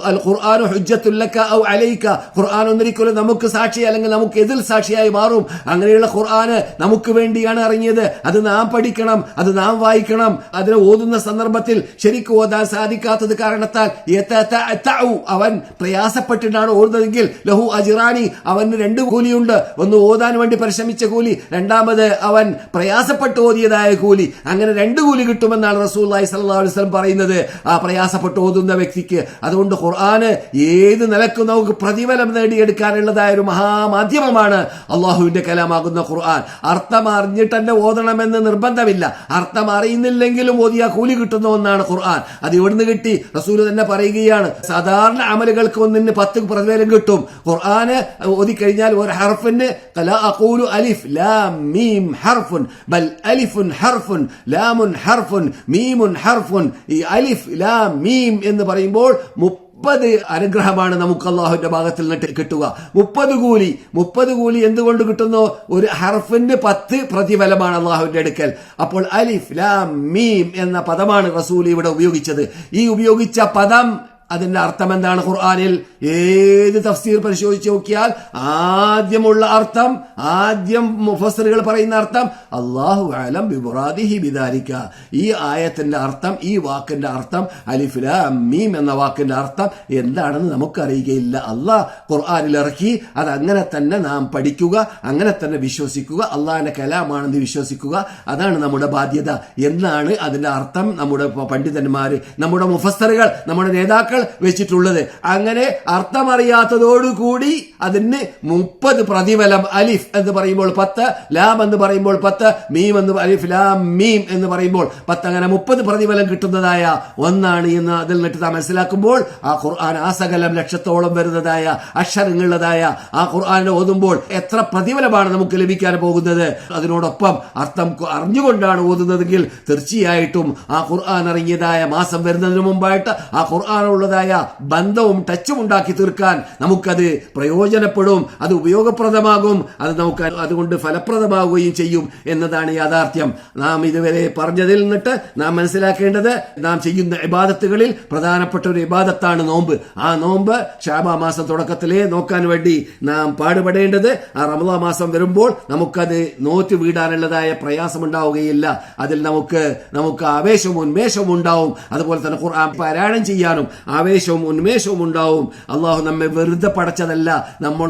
A: അൽ ഖുർആനു ഹുജ്ജത്തുൽ ലക ഔ അലൈക, ഖുർആൻ ഒന്നിരിക്കലോ നമുക്ക് സാക്ഷി അല്ലെങ്കിൽ നമുക്ക് എതിർ സാക്ഷിയായി മാറും. അങ്ങനെയുള്ള ഖുർആന് നമുക്ക് വേണ്ടിയാണ് ഇറങ്ങിയത്. അത് നാം പഠിക്കണം, അത് നാം വായിക്കണം. അതിനെ ഓതുന്ന സന്ദർഭത്തിൽ ശരിക്കും ഓതാൻ സാധിക്കാത്തത് കാരണത്താൽ അവൻ പ്രയാസപ്പെട്ടിട്ടാണ് ഓടുന്നതെങ്കിൽ ലഹു അജ്റാനി, അവന് 2 കൂലിയുണ്ട്. ഒന്ന് ഓതാൻ വേണ്ടി പരിശ്രമിച്ച കൂലി, രണ്ടാമത് അവൻ പ്രയാസപ്പെട്ട് ഓതിയതായ കൂലി. അങ്ങനെ 2 കൂലി കിട്ടുമെന്നാണ് റസൂലുള്ളാഹി സ്വല്ലല്ലാഹു അലൈഹി വസല്ലം പറയുന്നത് ആ പ്രയാസപ്പെട്ട് ഓതുന്ന വ്യക്തിക്ക്. അതുകൊണ്ട് ഖുർആന് ഏത് നിലക്കും നമുക്ക് പ്രതിഫലം നേടിയെടുക്കാനുള്ളതായ ഒരു മഹാമാധ്യമമാണ് അള്ളാഹുവിന്റെ കലാമാകുന്ന ഖുർആൻ. അർത്ഥം അറിഞ്ഞിട്ട് തന്നെ ഓതണമെന്ന് നിർബന്ധമില്ല. അർത്ഥം അറിയുന്നില്ലെങ്കിലും ഓതിയ കൂലി കിട്ടുന്ന ഒന്നാണ് ഖുർആൻ. അത് ഇവിടുന്ന് കിട്ടി? റസൂൽ തന്നെ പറയുകയാണ്, സാധാരണ അമലുകൾക്ക് 1 10 പ്രതിഫലം കിട്ടും. ഖുർആന് ഓതിക്കഴിഞ്ഞാൽ ഒരു ഹർഫിന് ലാ അഖൂലു അലിഫ് ലാം മീം ഹർഫുൻ ബൽ അലിഫുൻ ഹർഫുൻ ലാമുൻ ഹർഫുൻ മീമുൻ ഹർഫുൻ. ഈ അലിഫ് ലാം മീം എന്ന് പറയുമ്പോൾ 30 അനുഗ്രഹമാണ് നമുക്ക് അള്ളാഹുവിന്റെ ഭാഗത്തിൽ നിന്ന് കിട്ടുക. 30 കൂലി എന്തുകൊണ്ട് കിട്ടുന്നു? ഒരു ഹർഫിന് 10 പ്രതിഫലമാണ് അള്ളാഹുവിന്റെ അടുക്കൽ. അപ്പോൾ അലിഫ് ലാം മീം എന്ന പദമാണ് റസൂൽ ഇവിടെ ഉപയോഗിച്ചത്. ഈ ഉപയോഗിച്ച പദം, അതിന്റെ അർത്ഥം എന്താണ്? ഖുർആനിൽ ഏത് തഫ്സീർ പരിശോധിച്ച് നോക്കിയാൽ ആദ്യമുള്ള അർത്ഥം, ആദ്യം മുഫസ്സിറുകൾ പറയുന്ന അർത്ഥം അല്ലാഹു അഅലം ബിമുറാദിഹി ബിദാലിക. ഈ ആയത്തിന്റെ അർത്ഥം, ഈ വാക്കിന്റെ അർത്ഥം, അലിഫ് ലാം മീം എന്ന വാക്കിന്റെ അർത്ഥം എന്താണെന്ന് നമുക്കറിയുകയില്ല. അല്ലാഹ് ഖുർആനിൽ ഇറക്കി, അത് അങ്ങനെ തന്നെ നാം പഠിക്കുക, അങ്ങനെ തന്നെ വിശ്വസിക്കുക, അള്ളാഹിന്റെ കലാമാണെന്ന് വിശ്വസിക്കുക. അതാണ് നമ്മുടെ ബാധ്യത എന്നാണ് അതിന്റെ അർത്ഥം നമ്മുടെ പണ്ഡിതന്മാര്, നമ്മുടെ മുഫസ്സിറുകൾ, നമ്മുടെ നേതാക്കൾ വെച്ചിട്ടുള്ളത്. അങ്ങനെ അർത്ഥമറിയാത്തതോടുകൂടി അതിന് 30 പ്രതിഫലം. അലിഫ് എന്ന് പറയുമ്പോൾ 10, ലാം എന്ന് പറയുമ്പോൾ 10, മീം എന്ന് അലിഫ് ലാം മീം എന്ന് പറയുമ്പോൾ 10, അങ്ങനെ 30 പ്രതിഫലം കിട്ടുന്നതായ ഒന്നാണ് എന്ന് അതിൽ നിന്നിട്ട് നാം മനസ്സിലാക്കുമ്പോൾ ആ ഖുർആൻ ആ സകലം ലക്ഷത്തോളം വരുന്നതായ അക്ഷരങ്ങളുള്ളതായ ആ ഖുർആൻ ഓതുമ്പോൾ എത്ര പ്രതിഫലമാണ് നമുക്ക് ലഭിക്കാൻ പോകുന്നത്. അതിനോടൊപ്പം അർത്ഥം അറിഞ്ഞുകൊണ്ടാണ് ഓതുന്നതെങ്കിൽ തീർച്ചയായിട്ടും ആ ഖുർആൻ ഇറങ്ങിയതായ മാസം വരുന്നതിന് മുമ്പായിട്ട് ആ ഖുർആനുള്ളതായ ബന്ധവും ടച്ചും ഉണ്ടാക്കി തീർക്കാൻ നമുക്കത് പ്രയോജനപ്പെടും, അത് ഉപയോഗപ്രദമാകും, അത് നമുക്ക് അതുകൊണ്ട് ഫലപ്രദമാവുകയും ചെയ്യും എന്നതാണ് യാഥാർത്ഥ്യം. നാം ഇതുവരെ പറഞ്ഞതിൽ നിന്നിട്ട് നാം മനസ്സിലാക്കേണ്ടത്, നാം ചെയ്യുന്ന ഇബാദത്തുകളിൽ പ്രധാനപ്പെട്ട ഒരു ഇബാദത്താണ് നോമ്പ്. ആ നോമ്പ് ശഅബാൻ മാസം തുടക്കത്തിലേ നോക്കാൻ വേണ്ടി നാം പാടുപെടേണ്ടത്. ആ റമളാൻ മാസം വരുമ്പോൾ നമുക്കത് നോറ്റ് വീടാനുള്ളതായ പ്രയാസമുണ്ടാവുകയില്ല. അതിൽ നമുക്ക് ആവേശവും ഉന്മേഷവും ഉണ്ടാവും. അതുപോലെ തന്നെ ഖുർആൻ പാരായണം ചെയ്യാനും ആവേശവും ഉന്മേഷവും ഉണ്ടാവും. അള്ളാഹു നമ്മെ വെറുതെ പടച്ചതല്ല.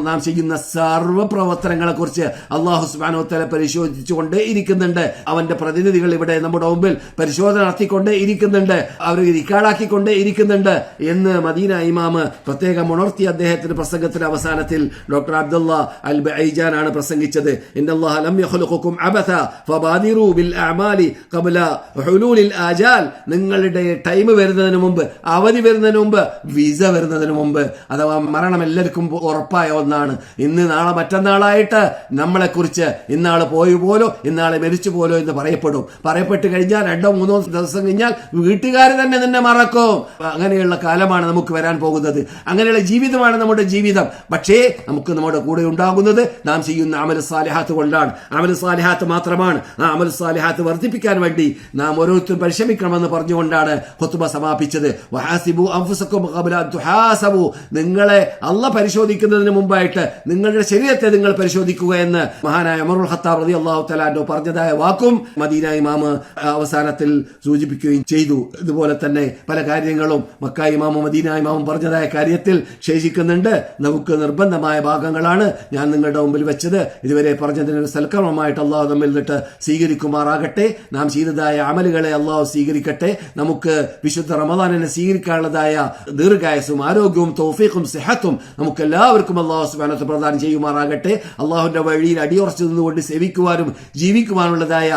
A: നാം ചെയ്യുന്ന സർവ്വ പ്രവർത്തനങ്ങളെ കുറിച്ച് അള്ളാഹു സുബ്ഹാനഹു വ തആല പരിശോധിച്ചുകൊണ്ടേ ഇരിക്കുന്നുണ്ട്. അവന്റെ പ്രതിനിധികൾ ഇവിടെ നമ്മുടെ മുമ്പിൽ പരിശോധന നടത്തിക്കൊണ്ടേ ഇരിക്കുന്നുണ്ട്, അവർ റിക്കാർഡാക്കിക്കൊണ്ടേ ഇരിക്കുന്നുണ്ട് എന്ന് മദീന ഇമാമ് പ്രത്യേകം ഉണർത്തി അദ്ദേഹത്തിന്റെ പ്രസംഗത്തിന്റെ അവസാനത്തിൽ ഡോക്ടർ അബ്ദുള്ള അൽ ബൈജാൻ ആണ് പ്രസംഗിച്ചത്. ഇന്നല്ലാഹ ലം യഖ്ലുഖുകും അബഥ ഫബാദിറു ബിൽ അഅമാലി ഖബ്ല ഹുലൂലിൽ ആജാൽ. നിങ്ങളുടെ ടൈം വരുന്നതിന് മുമ്പ്, അവധി വരുന്നതിന് മുമ്പ്, വിസ വരുന്നതിന് മുമ്പ്, അഥവാ മരണം എല്ലാവർക്കും ഉറപ്പായ ഒന്നാണ്. ഇന്ന് നാളെ മറ്റന്നാളായിട്ട് നമ്മളെ കുറിച്ച് ഇന്നാള് പോയി പോലോ ഇന്നാളെ മരിച്ചു പോലോ എന്ന് പറയപ്പെട്ട് കഴിഞ്ഞാൽ 2-3 ദിവസം കഴിഞ്ഞാൽ വീട്ടുകാർ തന്നെ നിന്നെ മറക്കും. അങ്ങനെയുള്ള കാലമാണ് നമുക്ക് വരാൻ പോകുന്നത്. അങ്ങനെയുള്ള ജീവിതമാണ് നമ്മുടെ ജീവിതം. പക്ഷേ നമുക്ക് നമ്മുടെ കൂടെ ഉണ്ടാകുന്നത് നാം ചെയ്യുന്ന അമൽ സാലിഹാത്ത് കൊണ്ടാണ്. അമൽ സാലിഹാത്ത് മാത്രമാണ്. ആ അമൽ സാലിഹാത്ത് വർദ്ധിപ്പിക്കാൻ വേണ്ടി നാം ഓരോരുത്തരും പരിശ്രമിക്കണമെന്ന് പറഞ്ഞുകൊണ്ടാണ് ഖുത്ബ സമാപിച്ചത്. വഹാസിബു അൻഫുസകും ഖബ്ല അൻ തുഹാസബു. നിങ്ങളെ അല്ലാഹ് പരിശോധിക്കുന്നതിന് മുമ്പായിട്ട് നിങ്ങളുടെ ശരീരത്തെ നിങ്ങൾ പരിശോധിക്കുക എന്ന് മഹാനായ ഉമറുൽ ഖത്താബ് റളിയല്ലാഹു തആല അൻഹു പറഞ്ഞതായ വാക്കും മദീന ഇമാമ് അവസാനത്തിൽ സൂചിപ്പിക്കുകയും ചെയ്തു. ഇതുപോലെ തന്നെ പല കാര്യങ്ങളും മക്ക ഇമാമും മദീന ഇമാമും പറഞ്ഞതായ കാര്യത്തിൽ ശേഷിക്കുന്നുണ്ട്. നമുക്ക് നിർബന്ധമായ ഭാഗങ്ങളാണ് ഞാൻ നിങ്ങളുടെ മുമ്പിൽ വെച്ചത്. ഇതുവരെ പറഞ്ഞതിന് സൽക്കർമ്മമായിട്ട് അള്ളാഹു നമ്മിൽ നിന്നിട്ട് സ്വീകരിക്കുമാറാകട്ടെ. നാം ചെയ്തതായ അമലുകളെ അള്ളാഹു സ്വീകരിക്കട്ടെ. നമുക്ക് വിശുദ്ധ റമദാനിനെ സ്വീകരിക്കാനുള്ളതായ ദീർഘായുസ്സും ആരോഗ്യവും തൗഫീഖും സിഹത്തും നമുക്ക് എല്ലാവർക്കും അള്ളാഹു സുബ്ഹാനഹു വ തആല പ്രദാനം ചെയ്യുമാറാകട്ടെ. അള്ളാഹുവിന്റെ വഴിയിൽ അടിയുറച്ചു നിന്നുകൊണ്ട് സേവിക്കുവാനും ജീവിക്കുവാനുള്ളതായ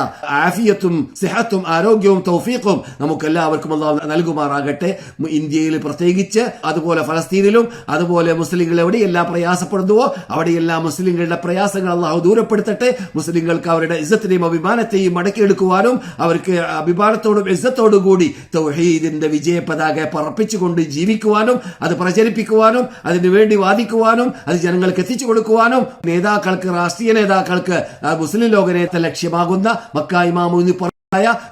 A: ആഫിയത്തും സിഹത്തും ആരോഗ്യവും തൗഫീഖും നമുക്ക് എല്ലാവർക്കും അള്ളാഹു നൽകുമാറാകട്ടെ. ഇന്ത്യയിൽ പ്രത്യേകിച്ച്, അതുപോലെ ഫലസ്തീനിലും, അതുപോലെ മുസ്ലിങ്ങൾ എവിടെയെല്ലാം പ്രയാസപ്പെടുന്നുവോ അവിടെയെല്ലാം മുസ്ലിങ്ങളുടെ പ്രയാസങ്ങൾ അള്ളാഹു ദൂരപ്പെടുത്തട്ടെ. മുസ്ലിങ്ങൾക്ക് അവരുടെ ഇസ്സത്തിനെയും അഭിമാനത്തെയും മടക്കിയെടുക്കുവാനും അവർക്ക് അഭിമാനത്തോടും ഇസ്സത്തോടും കൂടി തൗഹീദിന്റെ വിജയ പതാക പറപ്പിച്ചുകൊണ്ട് ജീവിക്കുവാനും അത് പ്രചരിപ്പിക്കുവാനും അതിനുവേണ്ടി വാദിക്കുവാനും അത് ജനങ്ങൾക്ക് എത്തിച്ചു കൊടുക്കുവാനും നേതാക്കൾക്ക്, രാഷ്ട്രീയ നേതാക്കൾക്ക് മുസ്ലിം ലോകനേത ലക്ഷ്യമാകുന്ന മക്ക ഇമാമു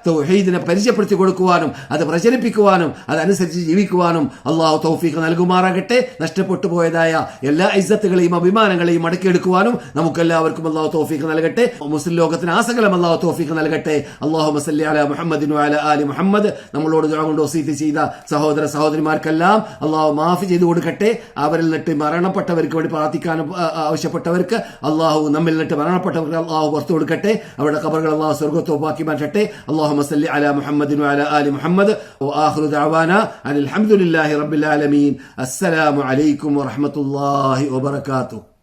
A: തൗഹീദിനെ പരിചയപ്പെടുത്തി കൊടുക്കുവാനും അത് പ്രചരിപ്പിക്കുവാനും അതനുസരിച്ച് ജീവിക്കുവാനും അള്ളാഹു തൗഫീഖ് നൽകുമാറാകട്ടെ. നഷ്ടപ്പെട്ടു പോയതായ എല്ലാ ഇസ്സത്തുകളെയും അഭിമാനങ്ങളെയും മടക്കിയെടുക്കുവാനും നമുക്കെല്ലാവർക്കും അള്ളാഹു തൗഫീഖ് നൽകട്ടെ. മുസ്ലിം ലോകത്തിന് ആസകലം അള്ളാഹു തൗഫീഖ് നൽകട്ടെ. അല്ലാഹുമ്മ സല്ലി അലാ മുഹമ്മദിൻ വഅലാ ആലി മുഹമ്മദ്. നമ്മളോട് ദുആ കൊണ്ട് വസീയത്ത് ചെയ്ത സഹോദര സഹോദരിമാർക്കെല്ലാം അള്ളാഹു മാഫി ചെയ്തു കൊടുക്കട്ടെ. അവരിൽ നിന്നിട്ട് മരണപ്പെട്ടവർക്ക് വേണ്ടി പ്രാർത്ഥിക്കാനും ആവശ്യപ്പെട്ടവർക്ക് അള്ളാഹു നമ്മിൽ നിന്നിട്ട് മരണപ്പെട്ടവർക്ക് അള്ളാഹു പുറത്തു കൊടുക്കട്ടെ. അവരുടെ ഖബറുകൾ അള്ളാഹു സ്വർഗ്ഗത്തോപ്പാക്കി മാറ്റട്ടെ. اللهم صل على محمد وعلى آل محمد وآخر دعوانا أن الحمد لله رب العالمين. السلام عليكم ورحمة الله وبركاته.